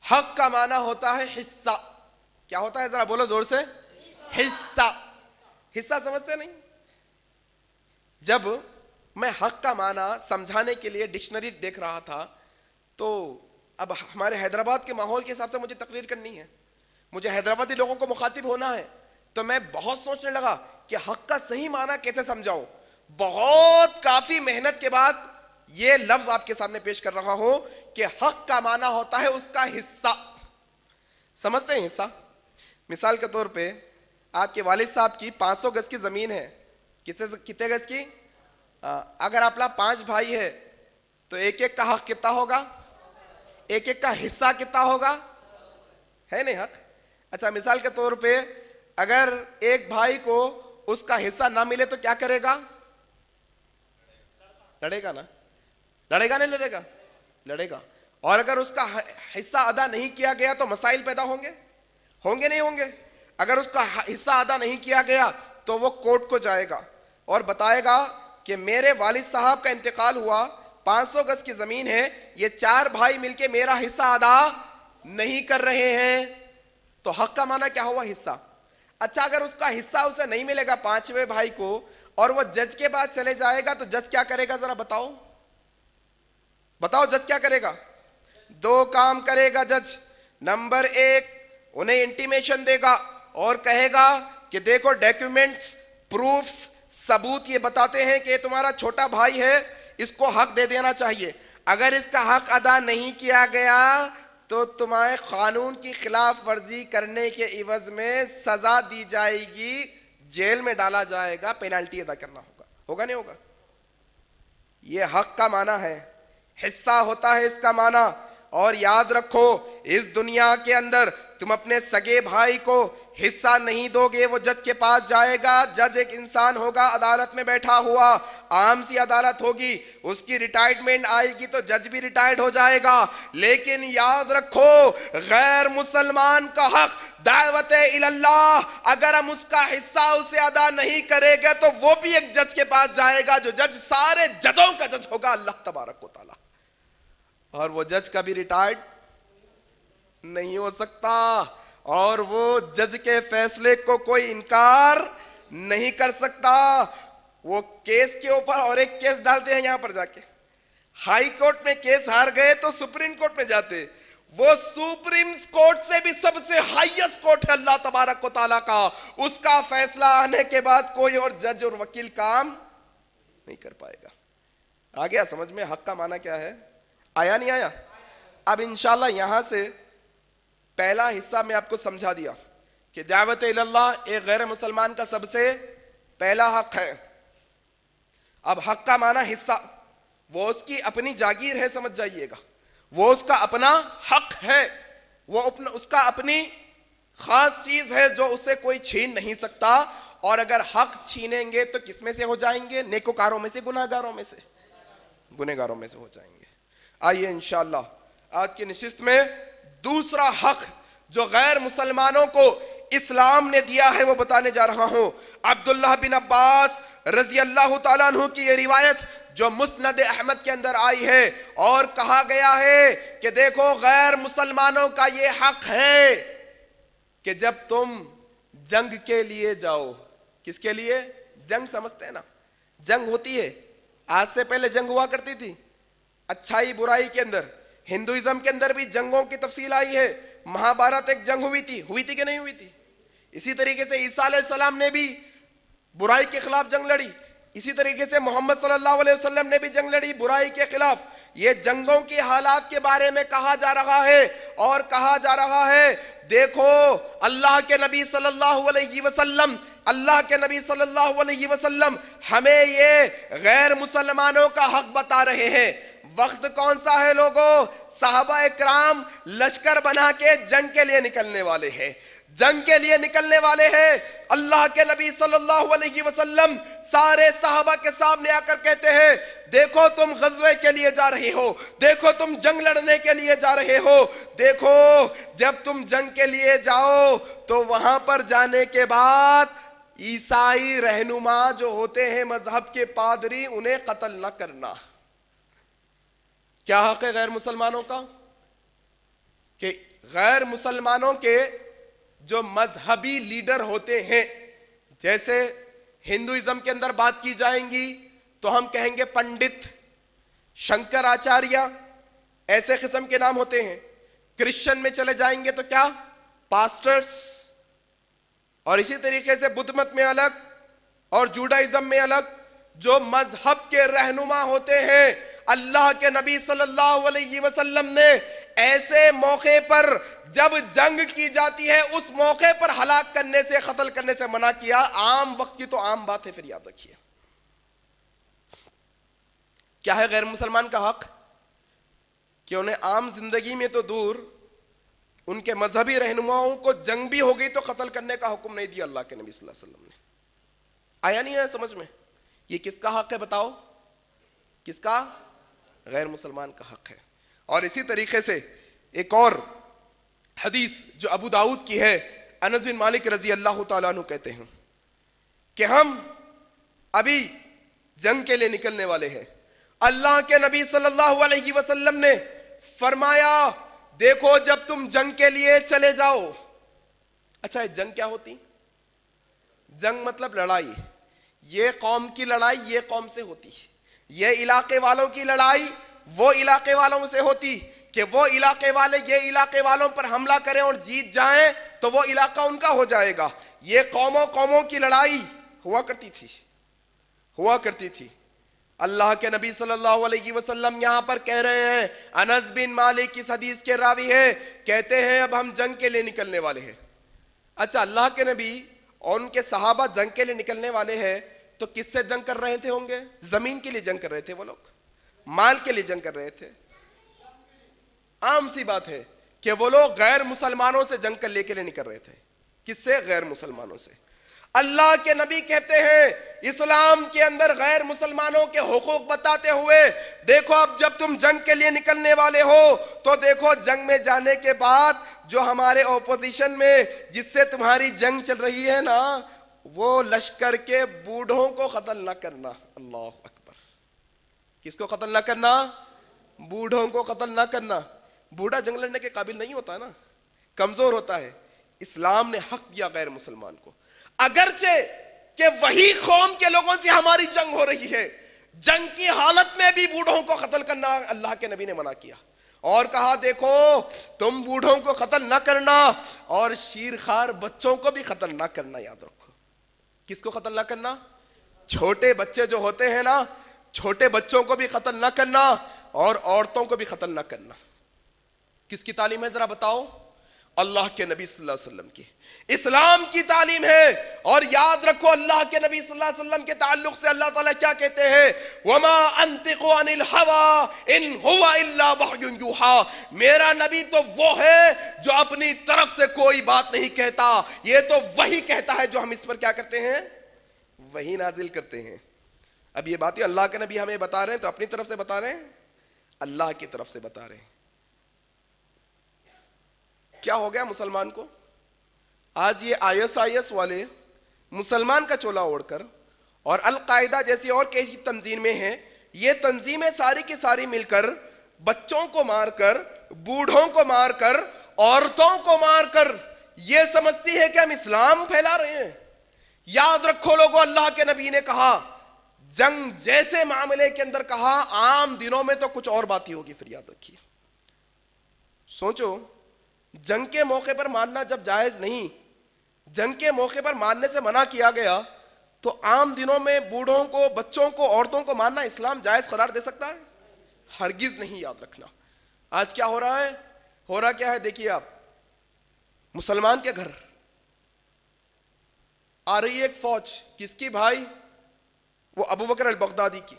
[SPEAKER 2] حق کا معنی ہوتا ہے حصہ۔ کیا ہوتا ہے ذرا بولو زور سے؟ حصہ۔ حصہ سمجھتے نہیں؟ جب میں حق کا معنی سمجھانے کے لیے ڈکشنری دیکھ رہا تھا تو اب ہمارے حیدرآباد کے ماحول کے حساب سے مجھے تقریر کرنی ہے، مجھے حیدرآبادی لوگوں کو مخاطب ہونا ہے، تو میں بہت سوچنے لگا کہ حق کا صحیح معنی کیسے سمجھاؤں۔ بہت کافی محنت کے بعد یہ لفظ آپ کے سامنے پیش کر رہا ہوں کہ حق کا معنی ہوتا ہے اس کا حصہ۔ سمجھتے ہیں حصہ؟ مثال کے طور پہ آپ کے والد صاحب کی 500 گز کی زمین ہے، کتنے گز کی؟ اگر آپ 5 بھائی ہے تو ایک ایک کا حق کتنا ہوگا؟ ایک ایک کا حصہ کتنا ہوگا؟ ہے نہیں حق؟ اچھا، مثال کے طور پہ اگر ایک بھائی کو اس کا حصہ نہ ملے تو کیا کرے گا؟ لڑے گا نا؟ لڑے گا نہیں لڑے گا؟ لڑے گا۔ اور اگر اس کا حصہ ادا نہیں کیا گیا تو مسائل پیدا ہوں گے؟ ہوں گے نہیں ہوں گے؟ اگر اس کا حصہ ادا نہیں کیا گیا تو وہ کورٹ کو جائے گا اور بتائے گا کہ میرے والد صاحب کا انتقال ہوا، 500 گز کی زمین ہے، یہ 4 بھائی مل کے میرا حصہ ادا نہیں کر رہے ہیں۔ تو حق کا معنی کیا ہوا؟ حصہ۔ اچھا، اگر اس کا حصہ اسے نہیں ملے گا 5ویں بھائی کو اور وہ جج کے بعد چلے جائے گا تو جج کیا کرے گا؟ ذرا بتاؤ جج کیا کرے گا؟ 2 کام کرے گا جج۔ نمبر 1، انہیں انٹیمیشن دے گا اور کہے گا کہ دیکھو ڈاکیومنٹس، پروفز، ثبوت یہ بتاتے ہیں کہ یہ تمہارا چھوٹا بھائی ہے، اس کو حق دے دینا چاہیے۔ اگر اس کا حق ادا نہیں کیا گیا تو تمہیں قانون کی خلاف ورزی کرنے کے عوض میں سزا دی جائے گی، جیل میں ڈالا جائے گا، پینالٹی ادا کرنا ہوگا۔ ہوگا نہیں ہوگا؟ یہ حق کا معنی ہے، حصہ ہوتا ہے اس کا معنی۔ اور یاد رکھو، اس دنیا کے اندر تم اپنے سگے بھائی کو حصہ نہیں دو گے، وہ جج کے پاس جائے گا، جج ایک انسان ہوگا عدالت میں بیٹھا ہوا، عام سی عدالت ہوگی, اس کی ریٹائرمنٹ آئے گی تو جج بھی ریٹائرڈ ہو جائے گا. لیکن یاد رکھو غیر مسلمان کا حق دعوت اللہ, اگر ہم اس کا حصہ اسے ادا نہیں کرے گے تو وہ بھی ایک جج کے پاس جائے گا, جو جج سارے ججوں کا جج ہوگا, اللہ تبارک و تعالی. اور وہ جج کبھی ریٹائرڈ نہیں ہو سکتا, اور وہ جج کے فیصلے کو کوئی انکار نہیں کر سکتا. وہ کیس کے اوپر اور ایک کیس ڈالتے ہیں یہاں پر جا کے, ہائی کورٹ میں کیس ہار گئے تو سپریم کورٹ میں جاتے, وہ سپریم کورٹ سے بھی سب سے ہائیسٹ کورٹ ہے اللہ تبارک و تعالیٰ کا, اس کا فیصلہ آنے کے بعد کوئی اور جج اور وکیل کام نہیں کر پائے گا. آ گیا سمجھ میں حق کا معنی کیا ہے؟ آیا نہیں آیا؟ اب انشاءاللہ یہاں سے پہلا حصہ میں آپ کو سمجھا دیا کہ دعوت اللہ ایک غیر مسلمان کا سب سے پہلا حق ہے. اب حق کا معنی حصہ, وہ اس کی اپنی جاگیر ہے, سمجھ جائیے گا, وہ اس کا اپنا حق ہے, وہ اس کا اپنی خاص چیز ہے جو اسے کوئی چھین نہیں سکتا. اور اگر حق چھینیں گے تو کس میں سے ہو جائیں گے؟ نیکوکاروں میں سے, گناہگاروں میں سے, گنہگاروں میں سے ہو جائیں گے. آئیے انشاءاللہ آج کی نشست میں دوسرا حق جو غیر مسلمانوں کو اسلام نے دیا ہے وہ بتانے جا رہا ہوں. عبداللہ بن عباس رضی اللہ تعالیٰ عنہ کی یہ روایت جو مسند احمد کے اندر آئی ہے, اور کہا گیا ہے کہ دیکھو غیر مسلمانوں کا یہ حق ہے کہ جب تم جنگ کے لیے جاؤ, کس کے لیے؟ جنگ سمجھتے ہیں نا, جنگ ہوتی ہے, آج سے پہلے جنگ ہوا کرتی تھی اچھائی برائی کے اندر. ہندوازم کے اندر بھی جنگوں کی تفصیل آئی ہے, مہابھارت ایک جنگ ہوئی تھی کہ نہیں ہوئی تھی؟ اسی طریقے سے عیسیٰ علیہ السلام نے بھی برائی کے خلاف جنگ لڑی, اسی طریقے سے محمد صلی اللہ علیہ وسلم نے بھی جنگ لڑی برائی کے خلاف. یہ جنگوں کی حالات کے بارے میں کہا جا رہا ہے, اور کہا جا رہا ہے دیکھو اللہ کے نبی صلی اللہ علیہ وسلم, اللہ کے نبی صلی اللہ علیہ وسلم ہمیں یہ غیر مسلمانوں کا حق بتا رہے ہیں. وقت کون سا ہے لوگوں؟ صحابہ اکرام لشکر بنا کے جنگ کے لیے نکلنے والے ہیں, جنگ کے لیے نکلنے والے ہیں. اللہ کے نبی صلی اللہ علیہ وسلم سارے صحابہ کے سامنے آ کر کہتے ہیں دیکھو تم غزوے کے لیے جا رہے ہو, دیکھو تم جنگ لڑنے کے لیے جا رہے ہو, دیکھو جب تم جنگ کے لیے جاؤ تو وہاں پر جانے کے بعد عیسائی رہنما جو ہوتے ہیں مذہب کے پادری, انہیں قتل نہ کرنا. کیا حق ہے غیر مسلمانوں کا؟ کہ غیر مسلمانوں کے جو مذہبی لیڈر ہوتے ہیں, جیسے ہندوازم کے اندر بات کی جائیں گی تو ہم کہیں گے پنڈت, شنکر آچاریہ, ایسے قسم کے نام ہوتے ہیں. کرسچن میں چلے جائیں گے تو کیا؟ پاسٹرز. اور اسی طریقے سے بدھ مت میں الگ اور جوڈائزم میں الگ جو مذہب کے رہنما ہوتے ہیں. اللہ کے نبی صلی اللہ علیہ وسلم نے ایسے موقع پر جب جنگ کی جاتی ہے اس موقع پر ہلاک کرنے سے, قتل کرنے سے منع کیا. عام وقت کی تو عام بات ہے, پھر یاد رکھیے کیا ہے غیر مسلمان کا حق؟ کہ انہیں عام زندگی میں تو دور, ان کے مذہبی رہنماؤں کو جنگ بھی ہو گئی تو قتل کرنے کا حکم نہیں دیا اللہ کے نبی صلی اللہ علیہ وسلم نے. آیا نہیں ہے سمجھ میں؟ یہ کس کا حق ہے بتاؤ؟ کس کا؟ غیر مسلمان کا حق ہے. اور اسی طریقے سے ایک اور حدیث جو ابو داؤد کی ہے, انس بن مالک رضی اللہ تعالیٰ عنہ کہتے ہیں کہ ہم ابھی جنگ کے لیے نکلنے والے ہیں. اللہ کے نبی صلی اللہ علیہ وسلم نے فرمایا دیکھو جب تم جنگ کے لیے چلے جاؤ. اچھا جنگ کیا ہوتی؟ جنگ مطلب لڑائی. یہ قوم کی لڑائی یہ قوم سے ہوتی, یہ علاقے والوں کی لڑائی وہ علاقے والوں سے ہوتی, کہ وہ علاقے والے یہ علاقے والوں پر حملہ کریں اور جیت جائیں تو وہ علاقہ ان کا ہو جائے گا. یہ قوموں کی لڑائی ہوا کرتی تھی. اللہ کے نبی صلی اللہ علیہ وسلم یہاں پر کہہ رہے ہیں, انس بن مالک اس حدیث کے راوی ہے, کہتے ہیں اب ہم جنگ کے لیے نکلنے والے ہیں. اچھا اللہ کے نبی اور ان کے صحابہ جنگ کے لیے نکلنے والے ہیں تو کس سے جنگ کر رہے تھے ہوں گے؟ زمین کے لیے جنگ کر رہے تھے وہ لوگ, مال کے لیے جنگ کر رہے تھے. عام سی بات ہے کہ وہ لوگ غیر مسلمانوں سے جنگ کر لے کے لیے نہیں کر رہے تھے. کس سے؟ غیر مسلمانوں سے. اللہ کے نبی کہتے ہیں اسلام کے اندر غیر مسلمانوں کے حقوق بتاتے ہوئے، دیکھو اب جب تم جنگ کے لیے نکلنے والے ہو تو دیکھو جنگ میں جانے کے بعد جو ہمارے اپوزیشن میں جس سے تمہاری جنگ چل رہی ہے نا، وہ لشکر کے بوڑھوں کو قتل نہ کرنا۔ اللہ اکبر۔ کس کو قتل نہ کرنا؟ بوڑھوں کو قتل نہ کرنا۔ بوڑھا جنگ لڑنے کے قابل نہیں ہوتا نا، کمزور ہوتا ہے۔ اسلام نے حق دیا غیر مسلمان کو، اگرچہ کہ وہی قوم کے لوگوں سے ہماری جنگ ہو رہی ہے، جنگ کی حالت میں بھی بوڑھوں کو قتل کرنا اللہ کے نبی نے منع کیا، اور کہا دیکھو تم بوڑھوں کو قتل نہ کرنا اور شیرخوار بچوں کو بھی قتل نہ کرنا۔ یاد رکھو، کس کو قتل نہ کرنا؟ چھوٹے بچے جو ہوتے ہیں نا، چھوٹے بچوں کو بھی قتل نہ کرنا اور عورتوں کو بھی قتل نہ کرنا۔ کس کی تعلیم ہے ذرا بتاؤ؟ اللہ کے نبی صلی اللہ علیہ وسلم کی، اسلام کی تعلیم ہے۔ اور یاد رکھو اللہ کے نبی صلی اللہ علیہ وسلم کے تعلق سے اللہ تعالیٰ کیا کہتے ہیں؟ وَمَا أَنْتِقُ عَنِ الْهَوَىٰ إِنْ هُوَ إِلَّا وَحْيٌ يُوحَىٰ، میرا نبی تو وہ ہے جو اپنی طرف سے کوئی بات نہیں کہتا، یہ تو وہی کہتا ہے جو ہم اس پر کیا کرتے ہیں؟ وہی نازل کرتے ہیں۔ اب یہ باتیں اللہ کے نبی ہمیں بتا رہے ہیں تو اپنی طرف سے بتا رہے ہیں؟ اللہ کی طرف سے بتا رہے ہیں۔ کیا ہو گیا مسلمان کو؟ آج یہ ISIS والے مسلمان کا چولا اوڑھ کر، اور القاعدہ جیسی اور کئی تنظیمیں ہیں، یہ تنظیمیں ساری کی ساری مل کر بچوں کو مار کر، بوڑھوں کو مار کر، عورتوں کو مار کر یہ سمجھتی ہے کہ ہم اسلام پھیلا رہے ہیں۔ یاد رکھو لوگوں، اللہ کے نبی نے کہا جنگ جیسے معاملے کے اندر کہا، عام دنوں میں تو کچھ اور بات ہی ہوگی۔ پھر یاد رکھیے، سوچو، جنگ کے موقع پر ماننا جب جائز نہیں، جنگ کے موقع پر ماننے سے منع کیا گیا، تو عام دنوں میں بوڑھوں کو، بچوں کو، عورتوں کو ماننا اسلام جائز قرار دے سکتا ہے؟ ہرگز نہیں۔ یاد رکھنا آج کیا ہو رہا ہے؟ ہو رہا کیا ہے؟ دیکھیے آپ، مسلمان کے گھر آ رہی ہے ایک فوج، کس کی بھائی؟ وہ ابو بکر البغدادی کی،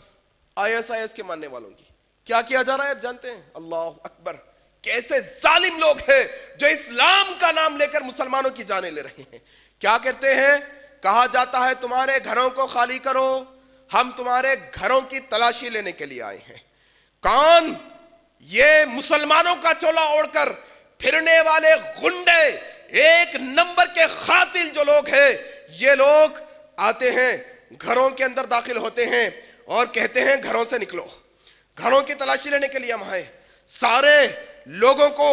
[SPEAKER 2] ISIS کے ماننے والوں کی۔ کیا کیا جا رہا ہے آپ جانتے ہیں؟ اللہ اکبر، کیسے ظالم لوگ ہیں جو اسلام کا نام لے کر مسلمانوں کی جانیں لے رہے ہیں۔ کیا کرتے ہیں؟ کہا جاتا ہے تمہارے گھروں کو خالی کرو، ہم تمہارے گھروں کی تلاشی لینے کے لیے آئے ہیں۔ کون؟ یہ مسلمانوں کا چولا اوڑھ کر پھرنے والے غنڈے، ایک نمبر کے قاتل جو لوگ ہیں، یہ لوگ آتے ہیں، گھروں کے اندر داخل ہوتے ہیں اور کہتے ہیں گھروں سے نکلو، گھروں کی تلاشی لینے کے لیے ہم آئے۔ سارے لوگوں کو،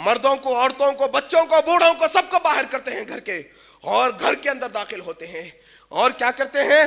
[SPEAKER 2] مردوں کو، عورتوں کو، بچوں کو، بوڑھوں کو، سب کو باہر کرتے ہیں گھر کے، اور گھر کے اندر داخل ہوتے ہیں، اور کیا کرتے ہیں؟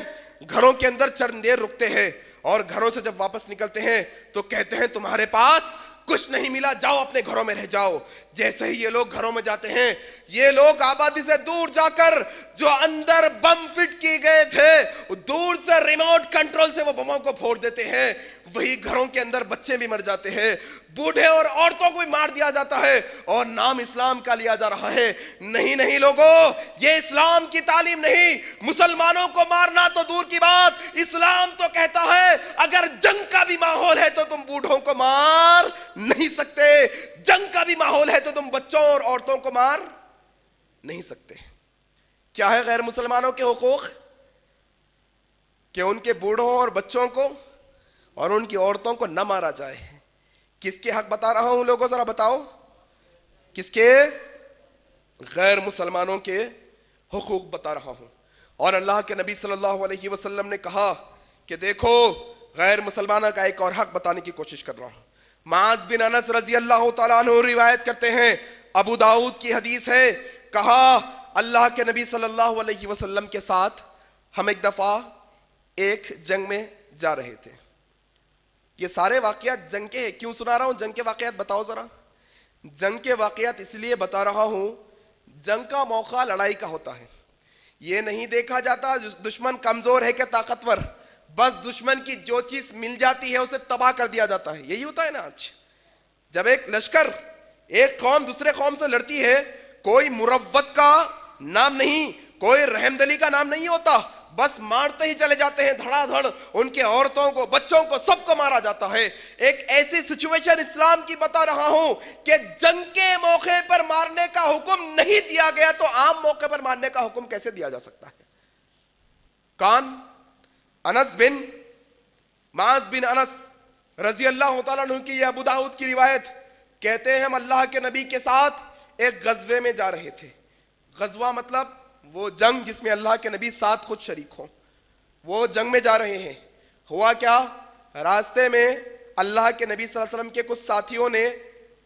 [SPEAKER 2] گھروں کے اندر چند دیر رکتے ہیں، اور گھروں سے جب واپس نکلتے ہیں تو کہتے ہیں تمہارے پاس کچھ نہیں ملا، جاؤ اپنے گھروں میں رہ جاؤ۔ جیسے ہی یہ لوگ گھروں میں جاتے ہیں، یہ لوگ آبادی سے دور جا کر جو اندر بم فٹ کی گئے تھے، دور سے ریموٹ کنٹرول سے وہ بموں کو پھوڑ دیتے ہیں۔ وہی گھروں کے اندر بچے بھی مر جاتے ہیں، بوڑھے اور عورتوں کو بھی مار دیا جاتا ہے، اور نام اسلام کا لیا جا رہا ہے۔ نہیں نہیں لوگوں، یہ اسلام کی تعلیم نہیں۔ مسلمانوں کو مارنا تو دور کی بات، اسلام تو کہتا ہے اگر جنگ کا بھی ماحول ہے تو تم بوڑھوں کو مار نہیں سکتے، جنگ کا بھی ماحول ہے تو تم بچوں اور عورتوں کو مار نہیں سکتے۔ کیا ہے غیر مسلمانوں کے حقوق؟ کہ ان کے بوڑھوں اور بچوں کو اور ان کی عورتوں کو نہ مارا جائے۔ کس کے حق بتا رہا ہوں لوگوں، ذرا بتاؤ؟ کس کے؟ غیر مسلمانوں کے حقوق بتا رہا ہوں۔ اور اللہ کے نبی صلی اللہ علیہ وسلم نے کہا کہ دیکھو، غیر مسلمانوں کا ایک اور حق بتانے کی کوشش کر رہا ہوں۔ معاذ بن انس رضی اللہ تعالیٰ عنہ روایت کرتے ہیں، ابو داؤد کی حدیث ہے، کہا اللہ کے نبی صلی اللہ علیہ وسلم کے ساتھ ہم ایک دفعہ ایک جنگ میں جا رہے تھے۔ یہ سارے واقعات جنگ کے ہیں۔ کیوں سنا رہا ہوں جنگ کے واقعات؟ بتاؤ ذرا۔ جنگ کے واقعات اس لیے بتا رہا ہوں، جنگ کا موقع لڑائی کا ہوتا ہے۔ یہ نہیں دیکھا جاتا دشمن کمزور ہے کہ طاقتور، بس دشمن کی جو چیز مل جاتی ہے اسے تباہ کر دیا جاتا ہے۔ یہی ہوتا ہے نا آج، جب ایک لشکر، ایک قوم دوسرے قوم سے لڑتی ہے، کوئی مروت کا نام نہیں، کوئی رحم دلی کا نام نہیں ہوتا، بس مارتے ہی چلے جاتے ہیں دھڑا دھڑ، ان کے عورتوں کو، بچوں کو، سب کو مارا جاتا ہے۔ ایک ایسی سچویشن اسلام کی بتا رہا ہوں کہ جنگ کے موقع پر مارنے کا حکم نہیں دیا گیا، تو عام موقع پر مارنے کا حکم کیسے دیا جا سکتا ہے؟ کون؟ انس بن معاذ بن انس رضی اللہ تعالیٰ عنہ کی، یہ ابو داؤد کی روایت، کہتے ہیں ہم اللہ کے نبی کے ساتھ ایک غزوے میں جا رہے تھے. غزوہ مطلب وہ جنگ جس میں اللہ کے نبی ساتھ خود شریک ہوں. وہ جنگ میں جا رہے ہیں. ہوا کیا؟ راستے میں اللہ کے نبی صلی اللہ علیہ وسلم کے کچھ ساتھیوں نے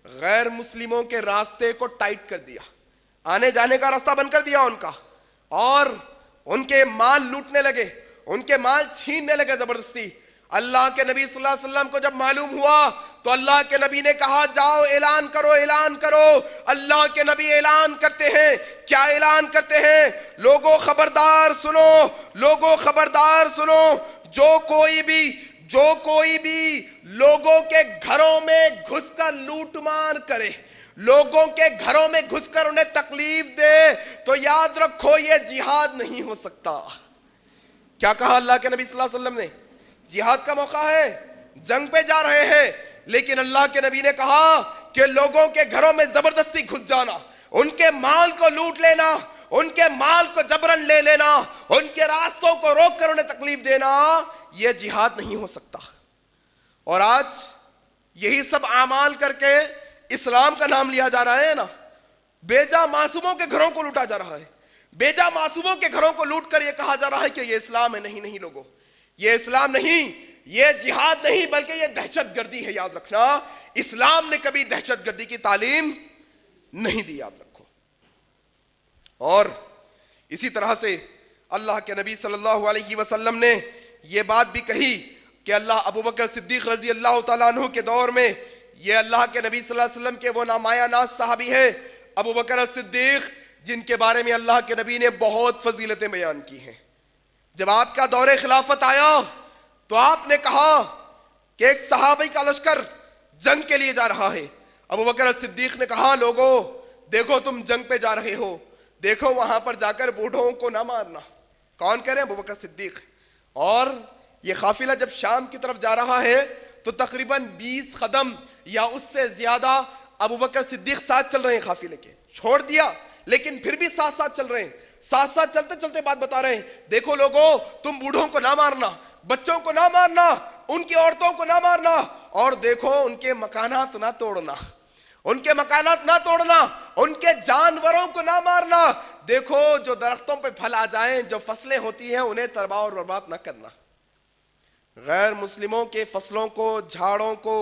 [SPEAKER 2] غیر مسلموں کے راستے کو ٹائٹ کر دیا، آنے جانے کا راستہ بند کر دیا ان کا، اور ان کے مال لوٹنے لگے، ان کے مال چھیننے لگے زبردستی. اللہ کے نبی صلی اللہ علیہ وسلم کو جب معلوم ہوا تو اللہ کے نبی نے کہا جاؤ اعلان کرو، اعلان کرو. اللہ کے نبی اعلان کرتے ہیں. کیا اعلان کرتے ہیں؟ لوگوں خبردار سنو، لوگوں خبردار سنو، جو کوئی بھی لوگوں کے گھروں میں گھس کر لوٹ مار کرے، لوگوں کے گھروں میں گھس کر انہیں تکلیف دے، تو یاد رکھو یہ جہاد نہیں ہو سکتا. کیا کہا اللہ کے نبی صلی اللہ علیہ وسلم نے؟ جہاد کا موقع ہے، جنگ پہ جا رہے ہیں، لیکن اللہ کے نبی نے کہا کہ لوگوں کے گھروں میں زبردستی گھس جانا، ان کے مال کو لوٹ لینا، ان کے مال کو جبرن لے لینا، ان کے راستوں کو روک کر انہیں تکلیف دینا، یہ جہاد نہیں ہو سکتا. اور آج یہی سب اعمال کر کے اسلام کا نام لیا جا رہا ہے نا. بیجا معصوموں کے گھروں کو لوٹا جا رہا ہے، بیجا معصوموں کے گھروں کو لوٹ کر یہ کہا جا رہا ہے کہ یہ اسلام ہے. نہیں لوگوں، یہ اسلام نہیں، یہ جہاد نہیں، بلکہ یہ دہشت گردی ہے. یاد رکھنا، اسلام نے کبھی دہشت گردی کی تعلیم نہیں دی، یاد رکھو. اور اسی طرح سے اللہ کے نبی صلی اللہ علیہ وسلم نے یہ بات بھی کہی کہ اللہ ابو بکر صدیق رضی اللہ تعالیٰ عنہ کے دور میں، یہ اللہ کے نبی صلی اللہ علیہ وسلم کے وہ نامایہ ناز صحابی ہے ابو بکر صدیق، جن کے بارے میں اللہ کے نبی نے بہت فضیلتیں بیان کی ہیں. جب آپ کا دور خلافت آیا تو آپ نے کہا کہ ایک صحابی کا لشکر جنگ کے لیے جا رہا ہے. ابو بکر صدیق نے کہا لوگو دیکھو تم جنگ پہ جا رہے ہو، دیکھو وہاں پر جا کر بوڑھوں کو نہ مارنا. کون کہہ رہے ہیں؟ ابو بکر صدیق. اور یہ قافلہ جب شام کی طرف جا رہا ہے تو تقریباً 20 قدم یا اس سے زیادہ ابو بکر صدیق ساتھ چل رہے ہیں. قافلے کے چھوڑ دیا لیکن پھر بھی ساتھ ساتھ چل رہے ہیں. ساتھ ساتھ چلتے چلتے بات بتا رہے ہیں، دیکھو لوگو تم بوڑھوں کو نہ مارنا، بچوں کو نہ مارنا، ان کی عورتوں کو نہ مارنا، اور دیکھو ان کے مکانات نہ توڑنا، ان کے مکانات نہ توڑنا، ان کے جانوروں کو نہ مارنا. دیکھو جو درختوں پہ پھل آ جائیں، جو فصلیں ہوتی ہیں، انہیں تباہ اور برباد نہ کرنا. غیر مسلموں کے فصلوں کو، جھاڑوں کو،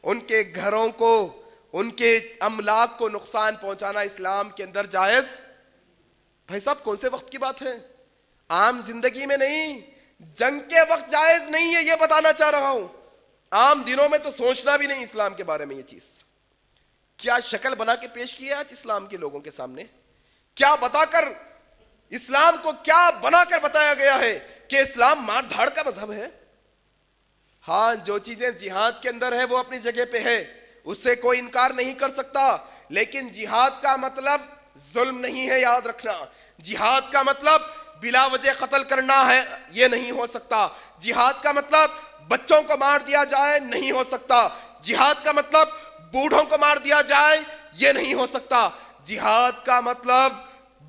[SPEAKER 2] ان کے گھروں کو، ان کے املاک کو نقصان پہنچانا اسلام کے اندر جائز؟ بھائی صاحب کون سے وقت کی بات ہے؟ عام زندگی میں نہیں، جنگ کے وقت جائز نہیں ہے، یہ بتانا چاہ رہا ہوں. عام دنوں میں تو سوچنا بھی نہیں اسلام کے بارے میں. یہ چیز کیا شکل بنا کے پیش کی ہے آج اسلام کے لوگوں کے سامنے؟ کیا بتا کر اسلام کو کیا بنا کر بتایا گیا ہے کہ اسلام مار دھاڑ کا مذہب ہے؟ ہاں جو چیزیں جہاد کے اندر ہے وہ اپنی جگہ پہ ہے، اس سے کوئی انکار نہیں کر سکتا، لیکن جہاد کا مطلب ظلم نہیں ہے. یاد رکھنا، جہاد کا مطلب بلا وجہ قتل کرنا ہے، یہ نہیں ہو سکتا. جہاد کا مطلب بچوں کو مار دیا جائے، نہیں ہو سکتا. جہاد کا مطلب بوڑھوں کو مار دیا جائے، یہ نہیں ہو سکتا. جہاد کا مطلب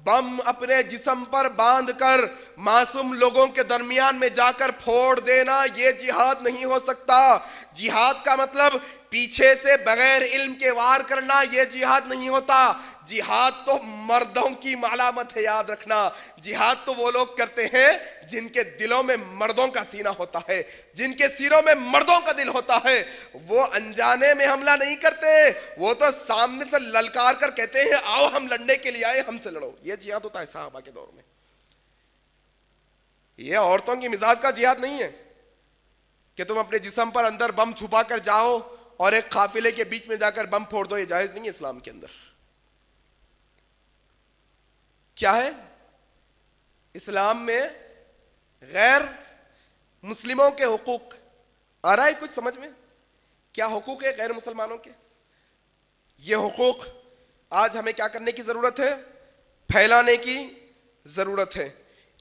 [SPEAKER 2] بم اپنے جسم پر باندھ کر معصوم لوگوں کے درمیان میں جا کر پھوڑ دینا، یہ جہاد نہیں ہو سکتا. جہاد کا مطلب پیچھے سے بغیر علم کے وار کرنا، یہ جہاد نہیں ہوتا. جہاد تو مردوں کی علامت ہے. یاد رکھنا، جہاد تو وہ لوگ کرتے ہیں جن کے دلوں میں مردوں کا سینہ ہوتا ہے، جن کے سینوں میں مردوں کا دل ہوتا ہے. وہ انجانے میں حملہ نہیں کرتے، وہ تو سامنے سے للکار کر کہتے ہیں آؤ ہم لڑنے کے لیے آئے، ہم سے لڑو. یہ جہاد ہوتا ہے صحابہ کے دور میں. یہ عورتوں کی مزاج کا جہاد نہیں ہے کہ تم اپنے جسم پر اندر بم چھپا کر جاؤ اور ایک قافلے کے بیچ میں جا کر بم پھوڑ دو. یہ جائز نہیں ہے اسلام کے اندر. کیا ہے اسلام میں؟ غیر مسلموں کے حقوق. آ رہا ہے کچھ سمجھ میں؟ کیا حقوق ہے غیر مسلمانوں کے؟ یہ حقوق آج ہمیں کیا کرنے کی ضرورت ہے؟ پھیلانے کی ضرورت ہے.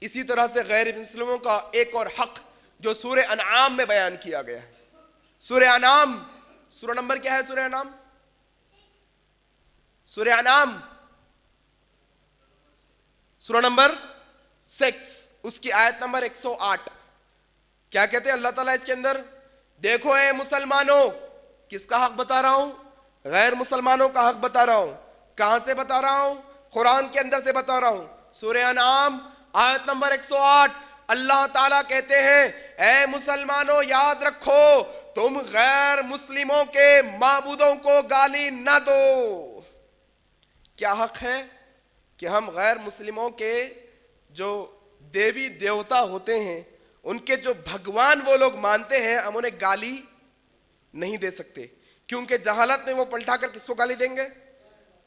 [SPEAKER 2] اسی طرح سے غیر مسلموں کا ایک اور حق جو سورہ انعام میں بیان کیا گیا ہے. سورہ انعام، سورہ نمبر کیا ہے؟ سورہ انعام، سورہ انعام سورہ نمبر 6. اس کی آیت نمبر 108. کیا کہتے ہیں اللہ تعالیٰ اس کے اندر؟ دیکھو اے مسلمانوں، کس کا حق بتا رہا ہوں؟ غیر مسلمانوں کا حق بتا رہا ہوں. کہاں سے بتا رہا ہوں؟ قرآن کے اندر سے بتا رہا ہوں. سورہ انعام آیت نمبر 108. اللہ تعالیٰ کہتے ہیں اے مسلمانوں یاد رکھو تم غیر مسلموں کے معبودوں کو گالی نہ دو. کیا حق ہے کہ ہم غیر مسلموں کے جو دیوی دیوتا ہوتے ہیں، ان کے جو بھگوان وہ لوگ مانتے ہیں، ہم انہیں گالی نہیں دے سکتے، کیونکہ جہالت میں وہ پلٹا کر کس کو گالی دیں گے؟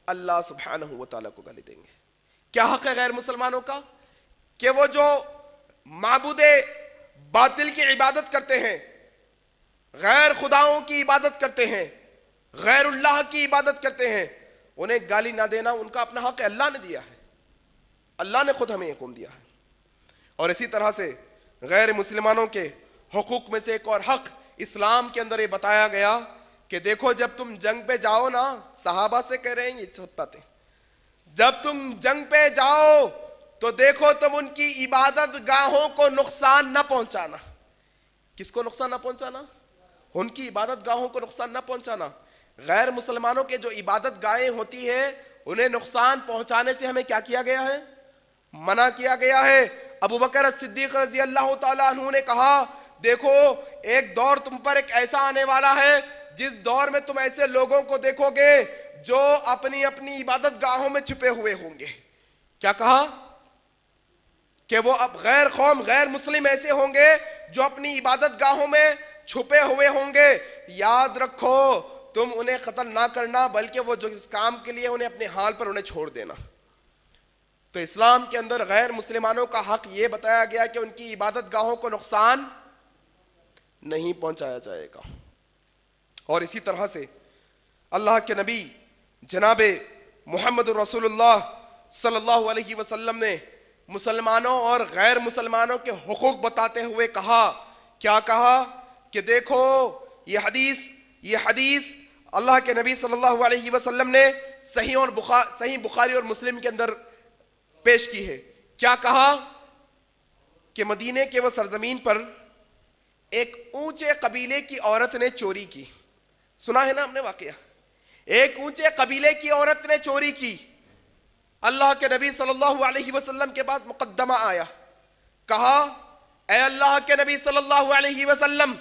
[SPEAKER 2] اللہ سبحانہ و تعالیٰ کو گالی دیں گے. کیا حق ہے غیر مسلمانوں کا؟ کہ وہ جو معبود باطل کی عبادت کرتے ہیں، غیر خداؤں کی عبادت کرتے ہیں، غیر اللہ کی عبادت کرتے ہیں، انہیں گالی نہ دینا ان کا اپنا حق ہے. اللہ نے دیا ہے، اللہ نے خود ہمیں حکم دیا ہے. اور اسی طرح سے غیر مسلمانوں کے حقوق میں سے ایک اور حق اسلام کے اندر یہ بتایا گیا کہ دیکھو جب تم جنگ پہ جاؤ نا، صحابہ سے کہہ رہے ہیں یہ سب باتیں، جب تم جنگ پہ جاؤ تو دیکھو تم ان کی عبادت گاہوں کو نقصان نہ پہنچانا. کس کو نقصان نہ پہنچانا؟ ان کی عبادت گاہوں کو نقصان نہ پہنچانا. غیر مسلمانوں کے جو عبادت گاہیں ہوتی ہے انہیں نقصان پہنچانے سے ہمیں کیا کیا گیا ہے؟ منع کیا گیا ہے. ابو بکر صدیق رضی اللہ تعالیٰ عنہ نے کہا دیکھو ایک دور تم پر ایک ایسا آنے والا ہے جس دور میں تم ایسے لوگوں کو دیکھو گے جو اپنی اپنی عبادت گاہوں میں چھپے ہوئے ہوں گے. کیا کہا؟ کہ وہ اب غیر قوم غیر مسلم ایسے ہوں گے جو اپنی عبادت گاہوں میں چھپے ہوئے ہوں گے. یاد رکھو تم انہیں قتل نہ کرنا بلکہ وہ جو اس کام کے لیے انہیں اپنے حال پر انہیں چھوڑ دینا. تو اسلام کے اندر غیر مسلمانوں کا حق یہ بتایا گیا کہ ان کی عبادت گاہوں کو نقصان نہیں پہنچایا جائے گا. اور اسی طرح سے اللہ کے نبی جناب محمد رسول اللہ صلی اللہ علیہ وسلم نے مسلمانوں اور غیر مسلمانوں کے حقوق بتاتے ہوئے کہا، کیا کہا؟ کہ دیکھو یہ حدیث اللہ کے نبی صلی اللہ علیہ وسلم نے صحیح بخاری اور مسلم کے اندر پیش کی ہے. کیا کہا؟ کہ مدینے کے وہ سرزمین پر ایک اونچے قبیلے کی عورت نے چوری کی. سنا ہے نا ہم نے واقعہ؟ ایک اونچے قبیلے کی عورت نے چوری کی. اللہ کے نبی صلی اللہ علیہ وسلم کے پاس مقدمہ آیا، کہا اے اللہ کے نبی صلی اللہ علیہ وسلم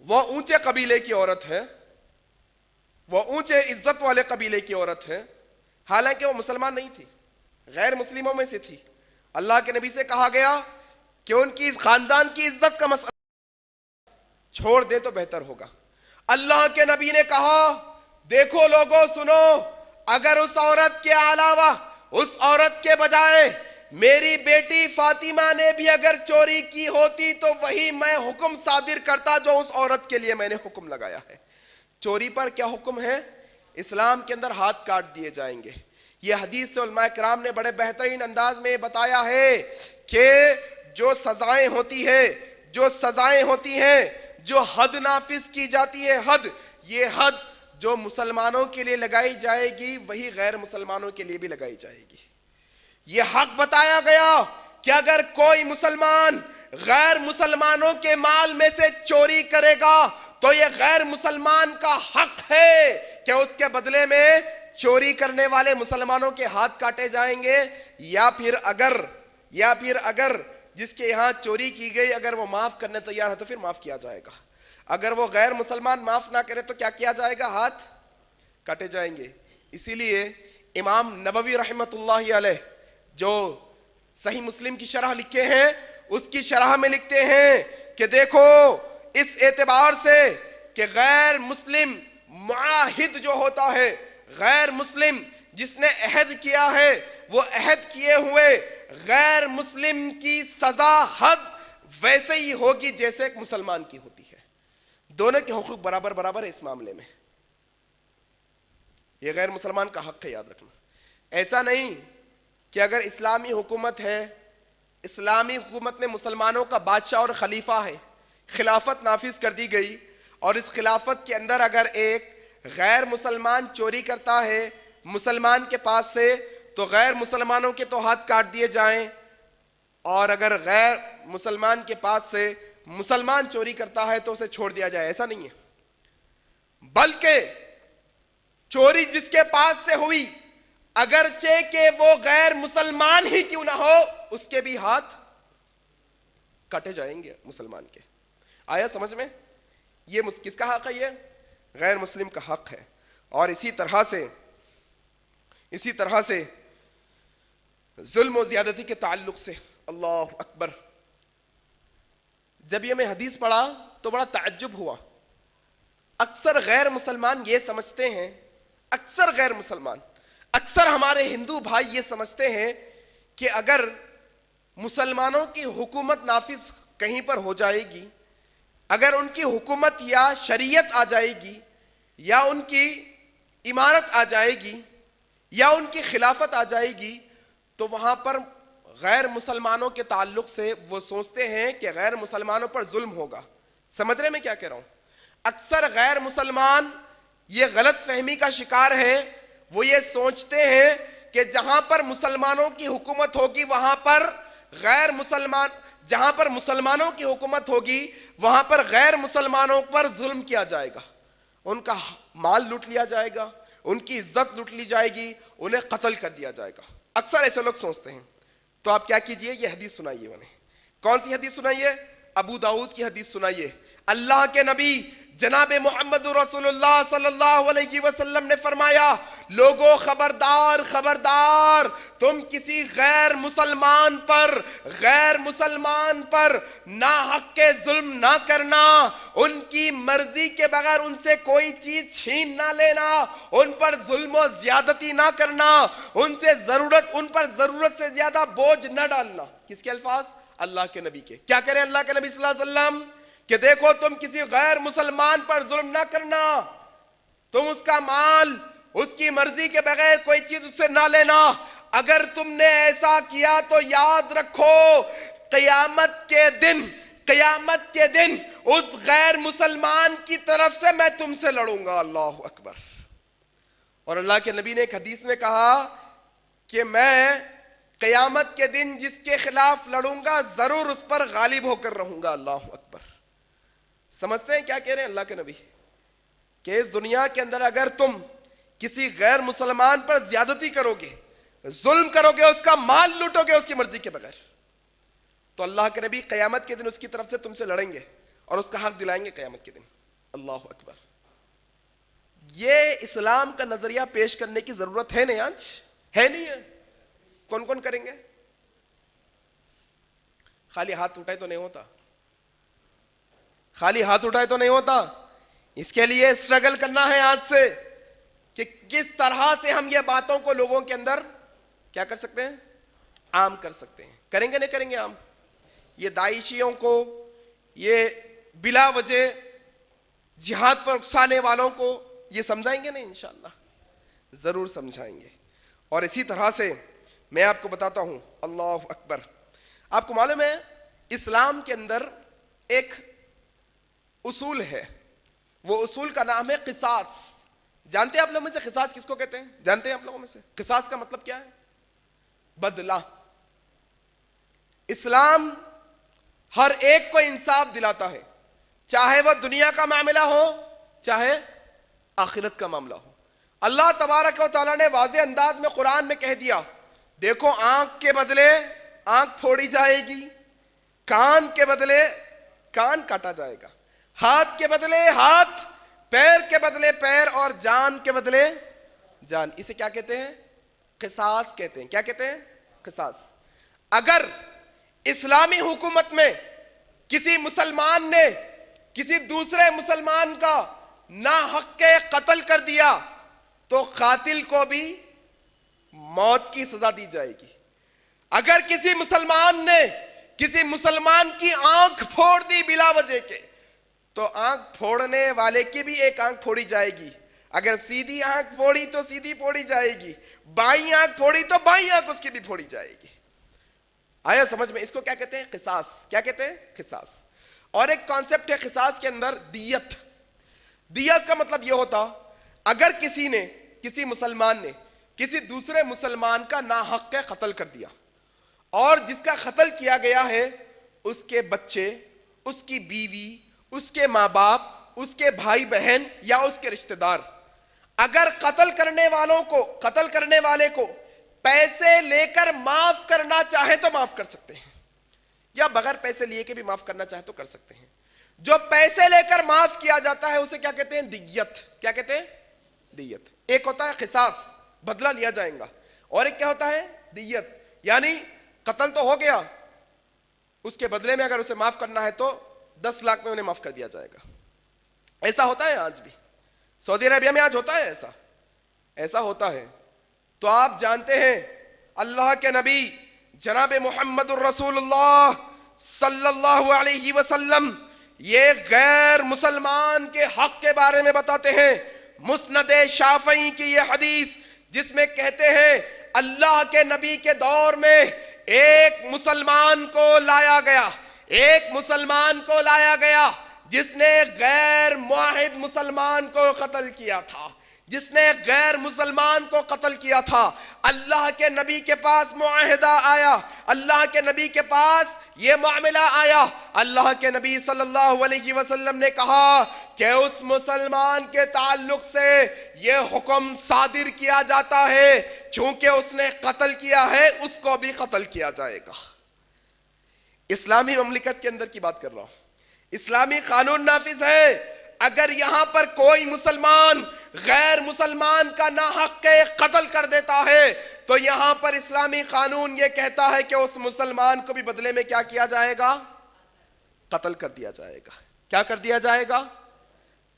[SPEAKER 2] وہ اونچے قبیلے کی عورت ہے، وہ اونچے عزت والے قبیلے کی عورت ہے، حالانکہ وہ مسلمان نہیں تھی، غیر مسلموں میں سے تھی. اللہ کے نبی سے کہا گیا کہ ان کی اس خاندان کی عزت کا مسئلہ چھوڑ دے تو بہتر ہوگا. اللہ کے نبی نے کہا دیکھو لوگوں سنو، اگر اس عورت کے علاوہ اس عورت کے بجائے میری بیٹی فاطمہ نے بھی اگر چوری کی ہوتی تو وہی میں حکم صادر کرتا جو اس عورت کے لیے میں نے حکم لگایا ہے. چوری پر کیا حکم ہے؟ اسلام کے اندر ہاتھ کاٹ دیے جائیں گے. یہ حدیث سے علماء کرام نے بڑے بہترین انداز میں بتایا ہے کہ جو سزائیں ہوتی ہیں جو حد نافذ کی جاتی ہے، یہ حد جو مسلمانوں کے لیے لگائی جائے گی وہی غیر مسلمانوں کے لیے بھی لگائی جائے گی. یہ حق بتایا گیا کہ اگر کوئی مسلمان غیر مسلمانوں کے مال میں سے چوری کرے گا تو یہ غیر مسلمان کا حق ہے کہ اس کے بدلے میں چوری کرنے والے مسلمانوں کے ہاتھ کاٹے جائیں گے، یا پھر اگر جس کے یہاں چوری کی گئی اگر وہ معاف کرنے تیار ہے تو پھر معاف کیا جائے گا. اگر وہ غیر مسلمان معاف نہ کرے تو کیا کیا جائے گا؟ ہاتھ کاٹے جائیں گے. اسی لیے امام نووی رحمۃ اللہ علیہ جو صحیح مسلم کی شرح لکھے ہیں اس کی شرح میں لکھتے ہیں کہ دیکھو اس اعتبار سے کہ غیر مسلم معاہد جو ہوتا ہے، غیر مسلم جس نے عہد کیا ہے، وہ عہد کیے ہوئے غیر مسلم کی سزا حد ویسے ہی ہوگی جیسے ایک مسلمان کی ہوتی ہے. دونوں کے حقوق برابر ہے اس معاملے میں. یہ غیر مسلمان کا حق ہے، یاد رکھنا. ایسا نہیں کہ اگر اسلامی حکومت ہے، اسلامی حکومت میں مسلمانوں کا بادشاہ اور خلیفہ ہے، خلافت نافذ کر دی گئی اور اس خلافت کے اندر اگر ایک غیر مسلمان چوری کرتا ہے مسلمان کے پاس سے تو غیر مسلمانوں کے تو ہاتھ کاٹ دیے جائیں، اور اگر غیر مسلمان کے پاس سے مسلمان چوری کرتا ہے تو اسے چھوڑ دیا جائے، ایسا نہیں ہے، بلکہ چوری جس کے پاس سے ہوئی اگرچہ کہ وہ غیر مسلمان ہی کیوں نہ ہو اس کے بھی ہاتھ کاٹے جائیں گے مسلمان کے. آیا سمجھ میں؟ یہ کس کا حق ہے؟ یہ غیر مسلم کا حق ہے. اور اسی طرح سے ظلم و زیادتی کے تعلق سے اللہ اکبر، جب یہ میں حدیث پڑھا تو بڑا تعجب ہوا. اکثر غیر مسلمان یہ سمجھتے ہیں، اکثر ہمارے ہندو بھائی یہ سمجھتے ہیں کہ اگر مسلمانوں کی حکومت نافذ کہیں پر ہو جائے گی، اگر ان کی حکومت یا شریعت آ جائے گی یا ان کی امارت آ جائے گی یا ان کی خلافت آ جائے گی تو وہاں پر غیر مسلمانوں کے تعلق سے وہ سوچتے ہیں کہ غیر مسلمانوں پر ظلم ہوگا. سمجھ رہے میں کیا کہہ رہا ہوں؟ اکثر غیر مسلمان یہ غلط فہمی کا شکار ہے. وہ یہ سوچتے ہیں کہ جہاں پر مسلمانوں کی حکومت ہوگی وہاں پر جہاں پر مسلمانوں کی حکومت ہوگی وہاں پر غیر مسلمانوں پر ظلم کیا جائے گا، ان کا مال لوٹ لیا جائے گا، ان کی عزت لوٹ لی جائے گی، انہیں قتل کر دیا جائے گا. اکثر ایسے لوگ سوچتے ہیں. تو آپ کیا کیجئے، یہ حدیث سنائیے انہیں. کون سی حدیث سنائیے؟ ابو داؤد کی حدیث سنائیے. اللہ کے نبی جناب محمد رسول اللہ صلی اللہ علیہ وسلم نے فرمایا، لوگوں خبردار خبردار، تم کسی غیر مسلمان پر ناحق کے ظلم نہ کرنا، ان کی مرضی کے بغیر ان سے کوئی چیز چھین نہ لینا، ان پر ظلم و زیادتی نہ کرنا، ان پر ضرورت سے زیادہ بوجھ نہ ڈالنا. کس کے الفاظ؟ اللہ کے نبی کے. کیا کریں اللہ کے نبی صلی اللہ علیہ وسلم کہ دیکھو تم کسی غیر مسلمان پر ظلم نہ کرنا، تم اس کا مال اس کی مرضی کے بغیر کوئی چیز اس سے نہ لینا. اگر تم نے ایسا کیا تو یاد رکھو قیامت کے دن اس غیر مسلمان کی طرف سے میں تم سے لڑوں گا. اللہ اکبر. اور اللہ کے نبی نے ایک حدیث میں کہا کہ میں قیامت کے دن جس کے خلاف لڑوں گا ضرور اس پر غالب ہو کر رہوں گا. اللہ اکبر. سمجھتے ہیں کیا کہہ رہے ہیں اللہ کے نبی؟ کہ اس دنیا کے اندر اگر تم کسی غیر مسلمان پر زیادتی کرو گے، ظلم کرو گے، اس کا مال لوٹو گے اس کی مرضی کے بغیر، تو اللہ کے نبی قیامت کے دن اس کی طرف سے تم سے لڑیں گے اور اس کا حق دلائیں گے قیامت کے دن. اللہ اکبر. یہ اسلام کا نظریہ پیش کرنے کی ضرورت ہے نہیں؟ آج ہے نہیں ہے؟ کون کون کریں گے؟ خالی ہاتھ اٹھائے تو نہیں ہوتا، خالی ہاتھ اٹھائے تو نہیں ہوتا. اس کے لیے اسٹرگل کرنا ہے آج سے کہ کس طرح سے ہم یہ باتوں کو لوگوں کے اندر کیا کر سکتے ہیں؟ عام کر سکتے ہیں. کریں گے نہیں کریں گے عام؟ یہ داعشیوں کو، یہ بلا وجہ جہاد پر اکسانے والوں کو یہ سمجھائیں گے نہیں؟ انشاءاللہ ضرور سمجھائیں گے. اور اسی طرح سے میں آپ کو بتاتا ہوں. اللہ اکبر. آپ کو معلوم ہے اسلام کے اندر ایک اصول ہے، وہ اصول کا نام ہے قصاص. جانتے ہیں آپ لوگوں میں سے قصاص کس کو کہتے ہیں؟ جانتے ہیں آپ لوگوں میں سے قصاص کا مطلب کیا ہے؟ بدلہ. اسلام ہر ایک کو انصاف دلاتا ہے، چاہے وہ دنیا کا معاملہ ہو چاہے آخرت کا معاملہ ہو. اللہ تبارک و تعالیٰ نے واضح انداز میں قرآن میں کہہ دیا، دیکھو آنکھ کے بدلے آنکھ پھوڑی جائے گی، کان کے بدلے کان کاٹا جائے گا، ہاتھ کے بدلے ہاتھ، پیر کے بدلے پیر، اور جان کے بدلے جان. اسے کیا کہتے ہیں؟ قصاص کہتے ہیں. کیا کہتے ہیں؟ قصاص. اگر اسلامی حکومت میں کسی مسلمان نے کسی دوسرے مسلمان کا ناحق قتل کر دیا تو قاتل کو بھی موت کی سزا دی جائے گی. اگر کسی مسلمان نے کسی مسلمان کی آنکھ پھوڑ دی بلا وجہ کے تو آنکھ پھوڑنے والے کی بھی ایک آنکھ پھوڑی جائے گی. اگر سیدھی آنکھ پھوڑی تو سیدھی پھوڑی جائے گی، بائیں آنکھ پھوڑی تو بائیں آنکھ اس کی بھی پھوڑی جائے گی. آیا سمجھ میں؟ اس کو کیا کہتے ہیں؟ قصاص. کیا کہتے ہیں؟ قصاص. اور ایک کانسیپٹ ہے قصاص کے اندر دیت. دیت کا مطلب یہ ہوتا اگر کسی مسلمان نے کسی دوسرے مسلمان کا ناحق قتل کر دیا اور جس کا قتل کیا گیا ہے اس کے بچے، اس کی بیوی، اس کے ماں باپ، اس کے بھائی بہن یا اس کے رشتہ دار اگر قتل کرنے والے کو پیسے لے کر معاف کرنا چاہے تو معاف کر سکتے ہیں، یا بغیر پیسے لیے کے بھی معاف کرنا چاہے تو کر سکتے ہیں۔ جو پیسے لے کر معاف کیا جاتا ہے اسے کیا کہتے ہیں؟ دیت۔ کیا کہتے ہیں؟ دیت۔ ایک ہوتا ہے قصاص، بدلہ لیا جائے گا، اور ایک کیا ہوتا ہے؟ دیت، یعنی قتل تو ہو گیا، اس کے بدلے میں اگر اسے معاف کرنا ہے تو 10 لاکھ میں انہیں معاف کر دیا جائے گا۔ ایسا ہوتا ہے آج بھی، سعودی عربیہ میں آج ہوتا ہے ایسا ہوتا ہے۔ تو آپ جانتے ہیں اللہ کے نبی جناب محمد الرسول اللہ صلی اللہ علیہ وسلم یہ غیر مسلمان کے حق کے بارے میں بتاتے ہیں۔ مسند شافعی کی یہ حدیث جس میں کہتے ہیں اللہ کے نبی کے دور میں ایک مسلمان کو لایا گیا جس نے غیر معاہد مسلمان کو قتل کیا تھا، اللہ کے نبی کے پاس معاہدہ آیا، اللہ کے نبی کے پاس یہ معاملہ آیا، اللہ کے نبی صلی اللہ علیہ وسلم نے کہا کہ اس مسلمان کے تعلق سے یہ حکم صادر کیا جاتا ہے چونکہ اس نے قتل کیا ہے اس کو بھی قتل کیا جائے گا۔ اسلامی مملکت کے اندر کی بات کر رہا ہوں، اسلامی قانون نافذ ہے۔ اگر یہاں پر کوئی مسلمان غیر مسلمان کا ناحق قتل کر دیتا ہے تو یہاں پر اسلامی قانون یہ کہتا ہے کہ اس مسلمان کو بھی بدلے میں کیا کیا جائے گا؟ قتل کر دیا جائے گا۔ کیا کر دیا جائے گا؟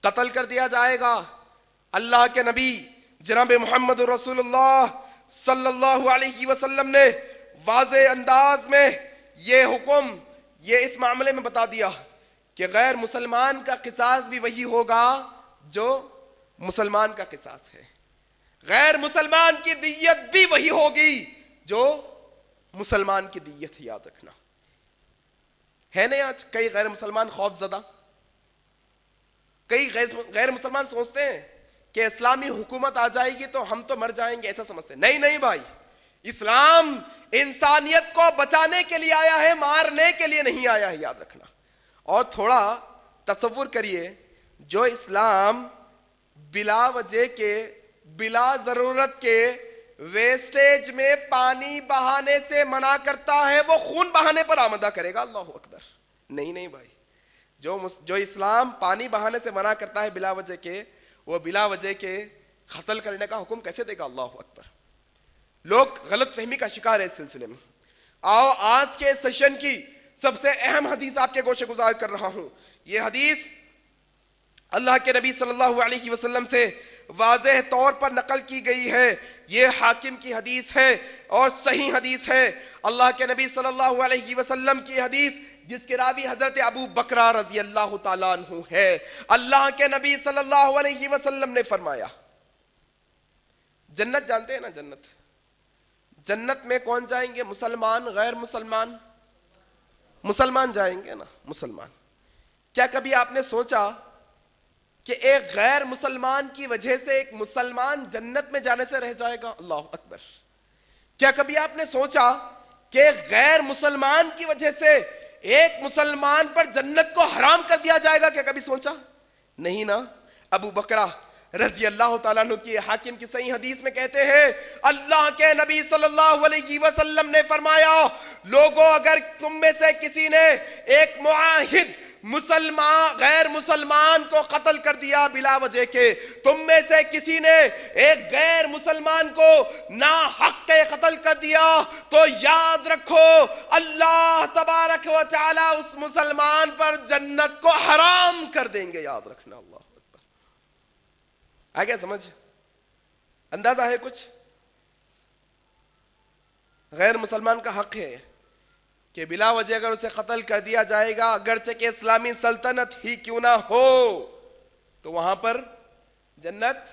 [SPEAKER 2] قتل کر دیا جائے گا۔ اللہ کے نبی جناب محمد رسول اللہ صلی اللہ علیہ وسلم نے واضح انداز میں یہ حکم یہ اس معاملے میں بتا دیا کہ غیر مسلمان کا قصاص بھی وہی ہوگا جو مسلمان کا قصاص ہے، غیر مسلمان کی دیت بھی وہی ہوگی جو مسلمان کی دیت ہے۔ یاد رکھنا ہے نہیں آج کئی غیر مسلمان خوف زدہ، کئی غیر مسلمان سوچتے ہیں کہ اسلامی حکومت آ جائے گی تو ہم تو مر جائیں گے، ایسا سمجھتے ہیں۔ نہیں بھائی، اسلام انسانیت کو بچانے کے لیے آیا ہے، مارنے کے لیے نہیں آیا ہے، یاد رکھنا۔ اور تھوڑا تصور کریے، جو اسلام بلا وجہ کے بلا ضرورت کے ویسٹیج میں پانی بہانے سے منع کرتا ہے وہ خون بہانے پر آمدہ کرے گا؟ اللہ اکبر۔ نہیں بھائی، جو اسلام پانی بہانے سے منع کرتا ہے بلا وجہ کے، وہ بلا وجہ کے قتل کرنے کا حکم کیسے دے گا؟ اللہ اکبر۔ لوگ غلط فہمی کا شکار ہے اس سلسلے میں۔ آؤ آج کے سیشن کی سب سے اہم حدیث آپ کے گوشے گزار کر رہا ہوں۔ یہ حدیث اللہ کے نبی صلی اللہ علیہ وسلم سے واضح طور پر نقل کی گئی ہے، یہ حاکم کی حدیث ہے اور صحیح حدیث ہے۔ اللہ کے نبی صلی اللہ علیہ وسلم کی حدیث جس کے راوی حضرت ابو بکرہ رضی اللہ تعالیٰ عنہ ہے۔ اللہ کے نبی صلی اللہ علیہ وسلم نے فرمایا، جنت جانتے ہیں نا؟ جنت میں کون جائیں گے؟ مسلمان، غیر مسلمان؟ مسلمان جائیں گے نا، مسلمان۔ کیا کبھی آپ نے سوچا کہ ایک غیر مسلمان کی وجہ سے ایک مسلمان جنت میں جانے سے رہ جائے گا؟ اللہ اکبر۔ کیا کبھی آپ نے سوچا کہ غیر مسلمان کی وجہ سے ایک مسلمان پر جنت کو حرام کر دیا جائے گا؟ کیا کبھی سوچا؟ نہیں نا۔ ابو بکرہ رضی اللہ تعالیٰ عنہ کی حاکم کی صحیح حدیث میں کہتے ہیں اللہ کے نبی صلی اللہ علیہ وسلم نے فرمایا، لوگوں اگر تم میں سے کسی نے ایک معاہد غیر مسلمان کو قتل کر دیا بلا وجہ کے، تم میں سے کسی نے ایک غیر مسلمان کو ناحق قتل کر دیا، تو یاد رکھو اللہ تبارک و تعالی اس مسلمان پر جنت کو حرام کر دیں گے۔ یاد رکھنا۔ اللہ آگے سمجھ، اندازہ ہے کچھ؟ غیر مسلمان کا حق ہے کہ بلا وجہ اگر اسے قتل کر دیا جائے گا، اگرچہ کہ اسلامی سلطنت ہی کیوں نہ ہو، تو وہاں پر جنت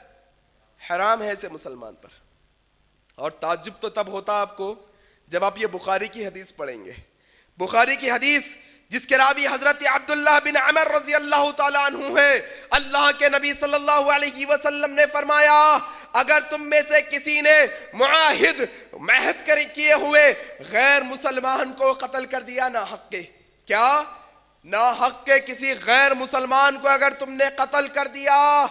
[SPEAKER 2] حرام ہے اسے مسلمان پر۔ اور تعجب تو تب ہوتا آپ کو جب آپ یہ بخاری کی حدیث پڑھیں گے۔ بخاری کی حدیث جس کے راوی حضرت عبداللہ بن عمر رضی اللہ تعالیٰ عنہ ہے. اللہ کے نبی صلی اللہ علیہ وسلم نے فرمایا اگر تم میں سے کسی نے معاہد کیے ہوئے غیر مسلمان کو قتل کر دیا نہ حق کے، کیا نہ حق کے کسی غیر مسلمان کو اگر تم نے قتل کر دیا،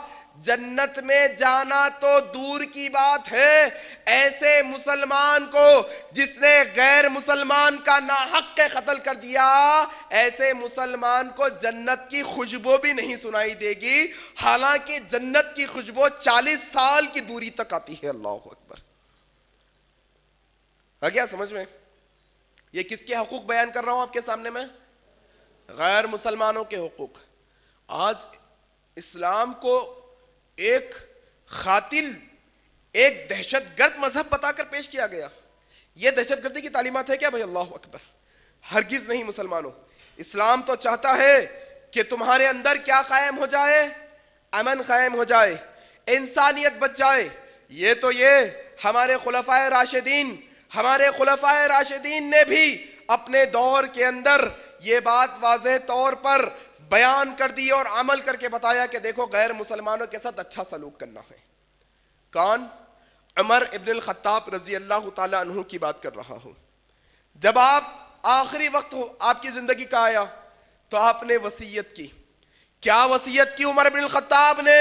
[SPEAKER 2] جنت میں جانا تو دور کی بات ہے، ایسے مسلمان کو جس نے غیر مسلمان کا ناحق کے قتل کر دیا، ایسے مسلمان کو جنت کی خوشبو بھی نہیں سنائی دے گی، حالانکہ جنت کی خوشبو 40 سال کی دوری تک آتی ہے. اللہ اکبر. آ گیا سمجھ میں؟ یہ کس کے حقوق بیان کر رہا ہوں آپ کے سامنے میں؟ غیر مسلمانوں کے حقوق. آج اسلام کو ایک قاتل، ایک دہشت گرد مذہب بتا کر پیش کیا گیا. یہ دہشت گردی کی تعلیمات ہے کیا بھائی؟ اللہ اکبر. ہرگز نہیں مسلمانوں. اسلام تو چاہتا ہے کہ تمہارے اندر کیا قائم ہو جائے؟ امن قائم ہو جائے، انسانیت بچ جائے. یہ ہمارے خلفائے راشدین نے بھی اپنے دور کے اندر یہ بات واضح طور پر بیان کر دی اور عمل کر کے بتایا کہ دیکھو غیر مسلمانوں کے ساتھ اچھا سلوک کرنا ہے. کون؟ عمر ابن الخطاب رضی اللہ تعالیٰ عنہ کی بات کر رہا ہوں. جب آپ آخری وقت آپ کی زندگی کا آیا تو آپ نے وصیت کی. کیا وصیت کی عمر ابن الخطاب نے؟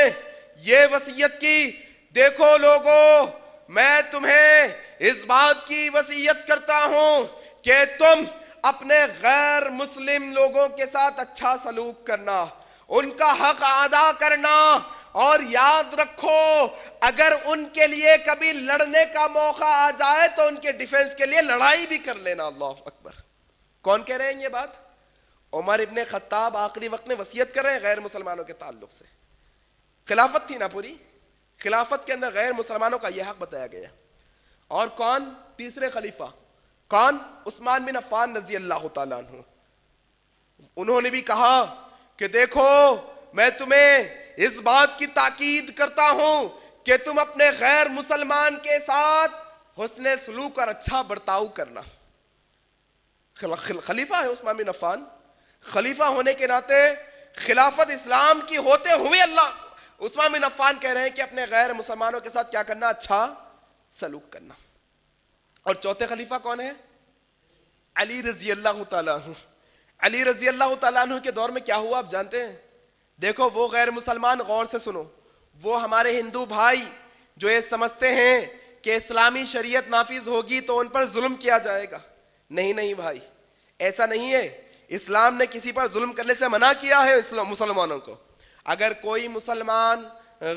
[SPEAKER 2] یہ وصیت کی دیکھو لوگو، میں تمہیں اس بات کی وصیت کرتا ہوں کہ تم اپنے غیر مسلم لوگوں کے ساتھ اچھا سلوک کرنا، ان کا حق ادا کرنا، اور یاد رکھو اگر ان کے لیے کبھی لڑنے کا موقع آ جائے تو ان کے ڈیفنس کے لیے لڑائی بھی کر لینا. اللہ اکبر. کون کہہ رہے ہیں یہ بات؟ عمر ابن خطاب آخری وقت میں وصیت کر رہے ہیں غیر مسلمانوں کے تعلق سے. خلافت تھی نا پوری، خلافت کے اندر غیر مسلمانوں کا یہ حق بتایا گیا. اور کون؟ تیسرے خلیفہ کون؟ عثمان بن عفان رضی اللہ تعالیٰ عنہ. انہوں نے بھی کہا کہ دیکھو میں تمہیں اس بات کی تاکید کرتا ہوں کہ تم اپنے غیر مسلمان کے ساتھ حسن سلوک اور اچھا برتاؤ کرنا. خلیفہ ہے عثمان بن عفان، خلیفہ ہونے کے ناطے خلافت اسلام کی ہوتے ہوئے عثمان بن عفان کہہ رہے ہیں کہ اپنے غیر مسلمانوں کے ساتھ کیا کرنا؟ اچھا سلوک کرنا. اور چوتھے خلیفہ کون ہے؟ علی رضی اللہ تعالیٰ عنہ. علی رضی اللہ تعالیٰ عنہ کے دور میں کیا ہوا آپ جانتے ہیں؟ دیکھو وہ غیر مسلمان، غور سے سنو، وہ ہمارے ہندو بھائی جو یہ سمجھتے ہیں کہ اسلامی شریعت نافذ ہوگی تو ان پر ظلم کیا جائے گا. نہیں بھائی، ایسا نہیں ہے. اسلام نے کسی پر ظلم کرنے سے منع کیا ہے مسلمانوں کو. اگر کوئی مسلمان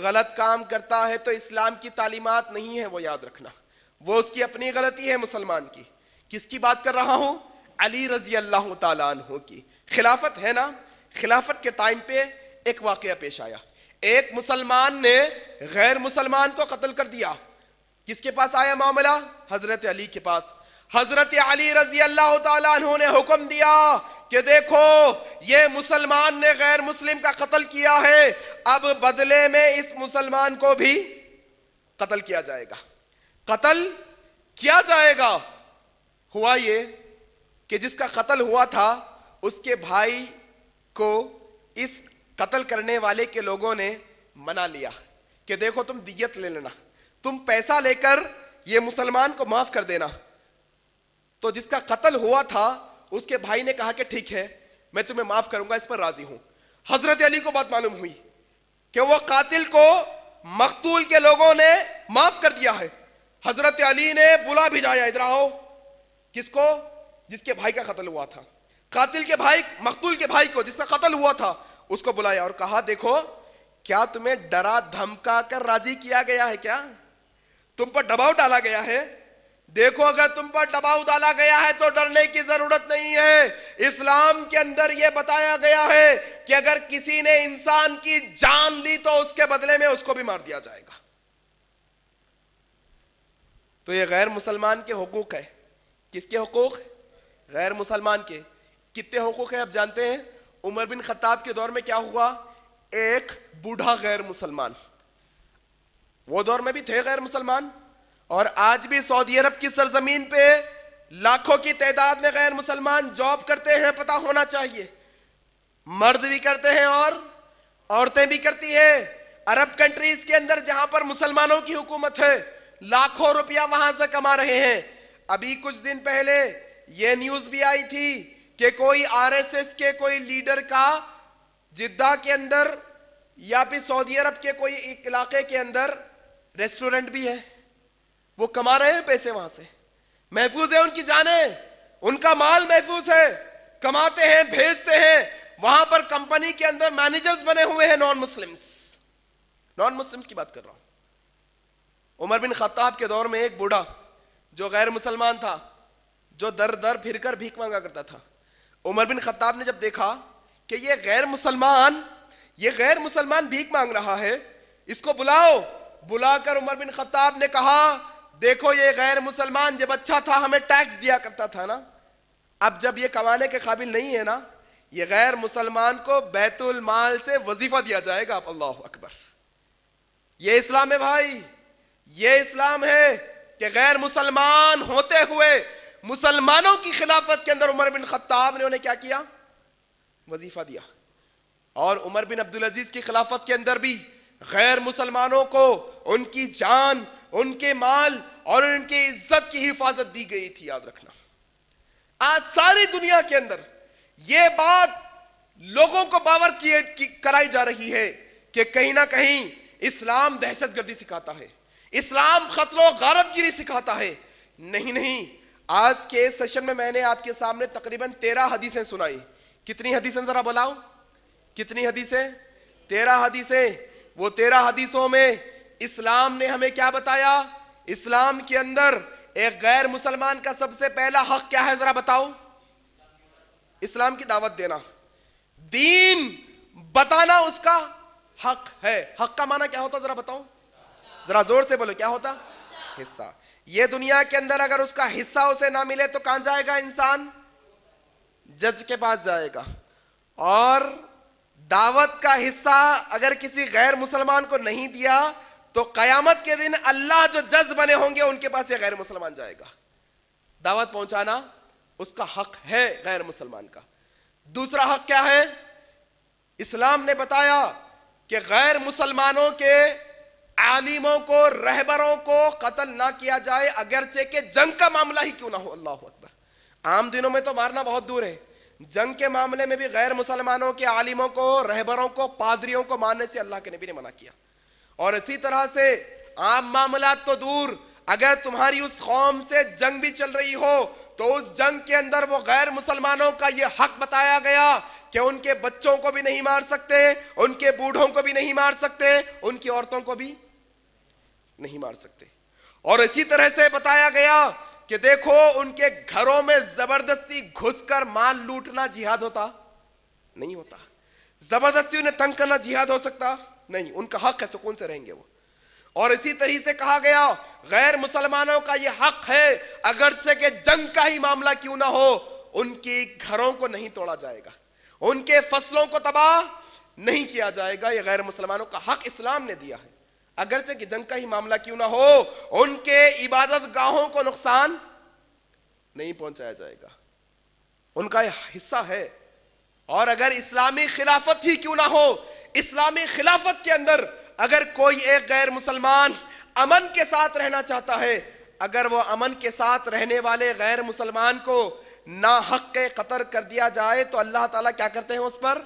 [SPEAKER 2] غلط کام کرتا ہے تو اسلام کی تعلیمات نہیں ہے، وہ یاد رکھنا، وہ اس کی اپنی غلطی ہے مسلمان کی. کس کی بات کر رہا ہوں؟ علی رضی اللہ تعالیٰ عنہ کی. خلافت ہے نا، خلافت کے ٹائم پہ ایک واقعہ پیش آیا. ایک مسلمان نے غیر مسلمان کو قتل کر دیا. کس کے پاس آیا معاملہ؟ حضرت علی کے پاس. حضرت علی رضی اللہ تعالیٰ عنہ نے حکم دیا کہ دیکھو یہ مسلمان نے غیر مسلم کا قتل کیا ہے، اب بدلے میں اس مسلمان کو بھی قتل کیا جائے گا. قتل کیا جائے گا. ہوا یہ کہ جس کا قتل ہوا تھا اس کے بھائی کو اس قتل کرنے والے کے لوگوں نے منا لیا کہ دیکھو تم دیت لے لینا، تم پیسہ لے کر یہ مسلمان کو معاف کر دینا. تو جس کا قتل ہوا تھا اس کے بھائی نے کہا کہ ٹھیک ہے میں تمہیں معاف کروں گا، اس پر راضی ہوں. حضرت علی کو بات معلوم ہوئی کہ وہ قاتل کو مقتول کے لوگوں نے معاف کر دیا ہے. حضرت علی نے بلا بھیجایا، ادھر آؤ. کس کو؟ جس کے بھائی کا قتل ہوا تھا. قاتل کے بھائی، مقتول کے بھائی کو جس کا قتل ہوا تھا اس کو بلایا اور کہا دیکھو کیا تمہیں ڈرا دھمکا کر راضی کیا گیا ہے؟ کیا تم پر دباؤ ڈالا گیا ہے؟ دیکھو اگر تم پر دباؤ ڈالا گیا ہے تو ڈرنے کی ضرورت نہیں ہے. اسلام کے اندر یہ بتایا گیا ہے کہ اگر کسی نے انسان کی جان لی تو اس کے بدلے میں اس کو بھی مار دیا جائے گا. تو یہ غیر مسلمان کے حقوق ہے. کس کے حقوق؟ غیر مسلمان کے. کتنے حقوق ہیں آپ جانتے ہیں؟ عمر بن خطاب کے دور میں کیا ہوا؟ ایک بوڑھا غیر مسلمان، وہ دور میں بھی تھے غیر مسلمان، اور آج بھی سعودی عرب کی سرزمین پہ لاکھوں کی تعداد میں غیر مسلمان جاب کرتے ہیں، پتہ ہونا چاہیے، مرد بھی کرتے ہیں اور عورتیں بھی کرتی ہیں۔ عرب کنٹریز کے اندر جہاں پر مسلمانوں کی حکومت ہے، لاکھوں روپیہ وہاں سے کما رہے ہیں۔ ابھی کچھ دن پہلے یہ نیوز بھی آئی تھی کہ کوئی آر ایس ایس کے کوئی لیڈر کا جدہ کے اندر یا پھر سعودی عرب کے کوئی ایک علاقے کے اندر ریسٹورنٹ بھی ہے، وہ کما رہے ہیں پیسے وہاں سے، محفوظ ہے ان کی جانیں، ان کا مال محفوظ ہے، کماتے ہیں، بھیجتے ہیں۔ وہاں پر کمپنی کے اندر مینیجرز بنے ہوئے ہیں نان مسلمز کی بات کر رہا ہوں۔ عمر بن خطاب کے دور میں ایک بوڑھا جو غیر مسلمان تھا، جو در در پھر کر بھیک مانگا کرتا تھا، عمر بن خطاب نے جب دیکھا کہ یہ غیر مسلمان بھیک مانگ رہا ہے، اس کو بلا کر عمر بن خطاب نے کہا، دیکھو یہ غیر مسلمان جب اچھا تھا ہمیں ٹیکس دیا کرتا تھا نا، اب جب یہ کمانے کے قابل نہیں ہے نا، یہ غیر مسلمان کو بیت المال سے وظیفہ دیا جائے گا۔ اللہ اکبر! یہ اسلام ہے بھائی، یہ اسلام ہے کہ غیر مسلمان ہوتے ہوئے مسلمانوں کی خلافت کے اندر عمر بن خطاب نے انہیں کیا کیا؟ وظیفہ دیا۔ اور عمر بن عبدالعزیز کی خلافت کے اندر بھی غیر مسلمانوں کو ان کی جان، ان کے مال اور ان کی عزت کی حفاظت دی گئی تھی، یاد رکھنا۔ آج ساری دنیا کے اندر یہ بات لوگوں کو باور کرائی جا رہی ہے کہ کہیں نہ کہیں اسلام دہشت گردی سکھاتا ہے، اسلام قتل و غارت گیری سکھاتا ہے۔ نہیں، آج کے سیشن میں نے آپ کے سامنے تقریباً 13 حدیثیں سنائی۔ کتنی حدیثیں ذرا بلاؤ؟ کتنی حدیثیں؟ 13 حدیثیں۔ وہ 13 حدیثوں میں اسلام نے ہمیں کیا بتایا؟ اسلام کے اندر ایک غیر مسلمان کا سب سے پہلا حق کیا ہے ذرا بتاؤ؟ اسلام کی دعوت دینا، دین بتانا اس کا حق ہے۔ حق کا معنی کیا ہوتا ذرا بتاؤ؟ ذرا زور سے بولو، کیا ہوتا؟ حصہ۔ یہ دنیا کے اندر اگر اس کا حصہ اسے نہ ملے تو کہاں جائے گا انسان؟ جج کے پاس جائے گا۔ اور دعوت کا حصہ اگر کسی غیر مسلمان کو نہیں دیا تو قیامت کے دن اللہ جو جج بنے ہوں گے ان کے پاس یہ غیر مسلمان جائے گا۔ دعوت پہنچانا اس کا حق ہے غیر مسلمان کا۔ دوسرا حق کیا ہے؟ اسلام نے بتایا کہ غیر مسلمانوں کے عالموں کو، رہبروں کو قتل نہ کیا جائے، اگرچہ کہ جنگ کا معاملہ ہی کیوں نہ ہو۔ اللہ اکبر! عام دنوں میں تو مارنا بہت دور ہے، جنگ کے معاملے میں بھی غیر مسلمانوں کے عالموں کو، رہبروں کو، پادریوں کو مارنے سے اللہ کے نبی نے منع کیا۔ اور اسی طرح سے عام معاملات تو دور، اگر تمہاری اس قوم سے جنگ بھی چل رہی ہو تو اس جنگ کے اندر وہ غیر مسلمانوں کا یہ حق بتایا گیا کہ ان کے بچوں کو بھی نہیں مار سکتے، ان کے بوڑھوں کو بھی نہیں مار سکتے، ان کی عورتوں کو بھی نہیں مار سکتے۔ اور اسی طرح سے بتایا گیا کہ دیکھو ان کے گھروں میں زبردستی گھس کر مال لوٹنا جہاد ہوتا؟ نہیں ہوتا۔ زبردستی انہیں تنگ کرنا جہاد ہو سکتا؟ نہیں، ان کا حق ہے، سکون سے رہیں گے وہ۔ اور اسی طرح سے کہا گیا غیر مسلمانوں کا یہ حق ہے اگرچہ کہ جنگ کا ہی معاملہ کیوں نہ ہو، ان کے گھروں کو نہیں توڑا جائے گا، ان کے فصلوں کو تباہ نہیں کیا جائے گا۔ یہ غیر مسلمانوں کا حق اسلام نے دیا ہے، اگرچہ کہ جنگ کا ہی معاملہ کیوں نہ ہو، ان کے عبادت گاہوں کو نقصان نہیں پہنچایا جائے گا، ان کا یہ حصہ ہے۔ اور اگر اسلامی خلافت ہی کیوں نہ ہو، اسلامی خلافت کے اندر اگر کوئی ایک غیر مسلمان امن کے ساتھ رہنا چاہتا ہے، اگر وہ امن کے ساتھ رہنے والے غیر مسلمان کو ناحق قتل کر دیا جائے تو اللہ تعالیٰ کیا کرتے ہیں؟ اس پر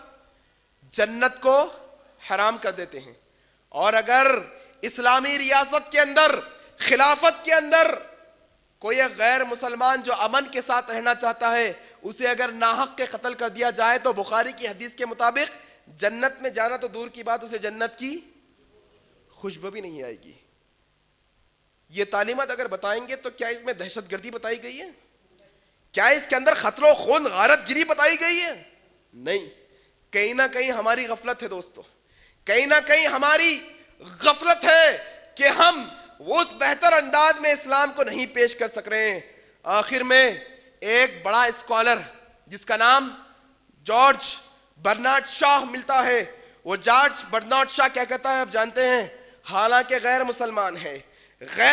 [SPEAKER 2] جنت کو حرام کر دیتے ہیں۔ اور اگر اسلامی ریاست کے اندر، خلافت کے اندر کوئی ایک غیر مسلمان جو امن کے ساتھ رہنا چاہتا ہے، اسے اگر ناحق قتل کر دیا جائے تو بخاری کی حدیث کے مطابق جنت میں جانا تو دور کی بات، اسے جنت کی خوشبو بھی نہیں آئے گی۔ یہ تعلیمات اگر بتائیں گے تو کیا اس میں دہشت گردی بتائی گئی ہے؟ کیا اس کے اندر خطر و خون، غارت گیری بتائی گئی ہے؟ نہیں، کہیں نہ کہیں ہماری غفلت ہے دوستو، کہیں نہ کہیں ہماری غفلت ہے کہ ہم اس بہتر انداز میں اسلام کو نہیں پیش کر سک رہے ہیں۔ آخر میں ایک بڑا اسکالر جس کا نام جارج برنارڈ شاہ ملتا ہے، وہ جارج برنارڈ شاہ کیا کہتا ہے آپ جانتے ہیں؟ حالانکہ غیر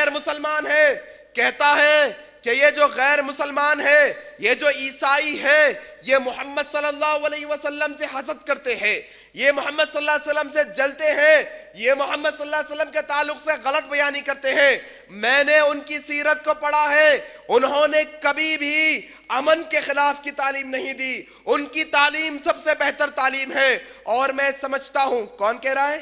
[SPEAKER 2] مسلمان ہے، کہتا ہے کہ یہ جو غیر مسلمان ہے, یہ جو عیسائی ہے, یہ محمد صلی اللہ علیہ وسلم سے حسد کرتے ہیں, یہ محمد صلی اللہ علیہ وسلم سے جلتے ہیں, یہ محمد صلی اللہ علیہ وسلم کے تعلق سے غلط بیانی کرتے ہیں. میں نے ان کی سیرت کو پڑھا ہے, انہوں نے کبھی بھی امن کے خلاف کی تعلیم نہیں دی, ان کی تعلیم سب سے بہتر تعلیم ہے. اور میں سمجھتا ہوں, کون کہہ رہا ہے؟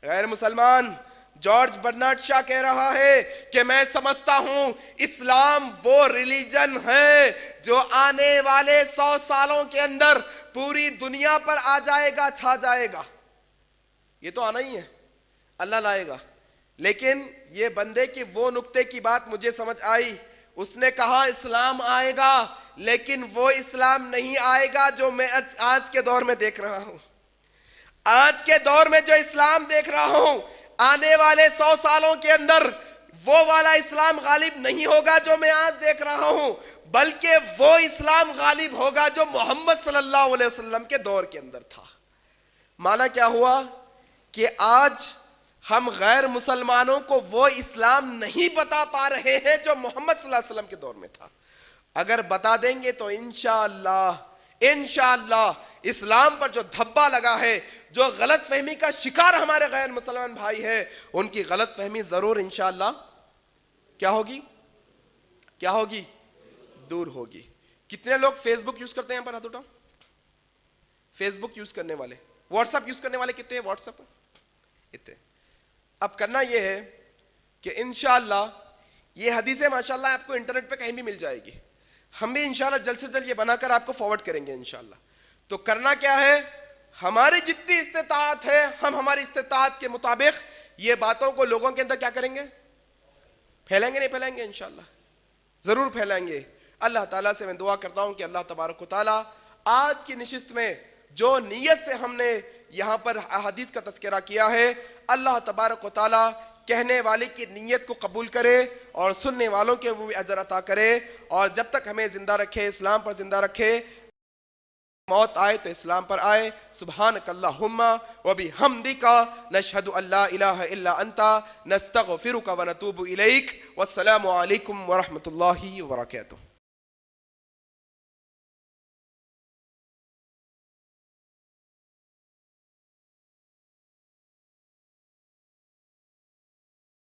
[SPEAKER 2] غیر مسلمان جارج برنارڈ شاہ کہہ رہا ہے کہ میں سمجھتا ہوں اسلام وہ ریلیجن ہے جو آنے والے 100 سالوں کے اندر پوری دنیا پر آ جائے گا, چھا جائے گا. یہ تو آنا ہی ہے, اللہ لائے گا. لیکن یہ بندے کی وہ نقطے کی بات مجھے سمجھ آئی. اس نے کہا اسلام آئے گا, لیکن وہ اسلام نہیں آئے گا جو میں آج کے دور میں دیکھ رہا ہوں. آج کے دور میں جو اسلام دیکھ رہا ہوں, آنے والے 100 سالوں کے اندر وہ والا اسلام غالب نہیں ہوگا جو میں آج دیکھ رہا ہوں, بلکہ وہ اسلام غالب ہوگا جو محمد صلی اللہ علیہ وسلم کے دور کے اندر تھا. مانا کیا ہوا کہ آج ہم غیر مسلمانوں کو وہ اسلام نہیں بتا پا رہے ہیں جو محمد صلی اللہ علیہ وسلم کے دور میں تھا. اگر بتا دیں گے تو انشاءاللہ اسلام پر جو دھبا لگا ہے, جو غلط فہمی کا شکار ہمارے غیر مسلمان بھائی ہیں, ان کی غلط فہمی ضرور انشاءاللہ کیا ہوگی؟ دور ہوگی. کتنے لوگ فیس بک یوز کرتے ہیں یہاں پر ہاتھ اٹھاؤ؟ فیس بک یوز کرنے والے, واٹس ایپ یوز کرنے والے کتنے ہیں؟ واٹس ایپ اتنے. اب کرنا یہ ہے کہ انشاءاللہ یہ حدیثیں ماشاءاللہ آپ کو انٹرنیٹ پہ کہیں بھی مل جائے گی. ہم بھی انشاءاللہ جلد سے جلد یہ بنا کر آپ کو فارورڈ کریں گے انشاءاللہ. تو کرنا کیا ہے, ہماری جتنی استطاعت ہے ہم ہماری استطاعت کے مطابق یہ باتوں کو لوگوں کے اندر کیا کریں گے؟ پھیلائیں گے. نہیں پھیلائیں گے؟ انشاءاللہ ضرور پھیلائیں گے. اللہ تعالیٰ سے میں دعا کرتا ہوں کہ اللہ تبارک و تعالیٰ آج کی نشست میں جو نیت سے ہم نے یہاں پر احادیث کا تذکرہ کیا ہے, اللہ تبارک و تعالیٰ کہنے والے کی نیت کو قبول کرے اور سننے والوں کے وہ بھی اجر عطا کرے, اور جب تک ہمیں زندہ رکھے, اسلام پر زندہ رکھے. موت آئے تو اسلام پر آئے. سبحانک اللہم و بحمدک نشہد ان لا الہ الا انت نستغفرک و نتوب الیک. والسلام علیکم ورحمۃ اللہ وبرکاتہ.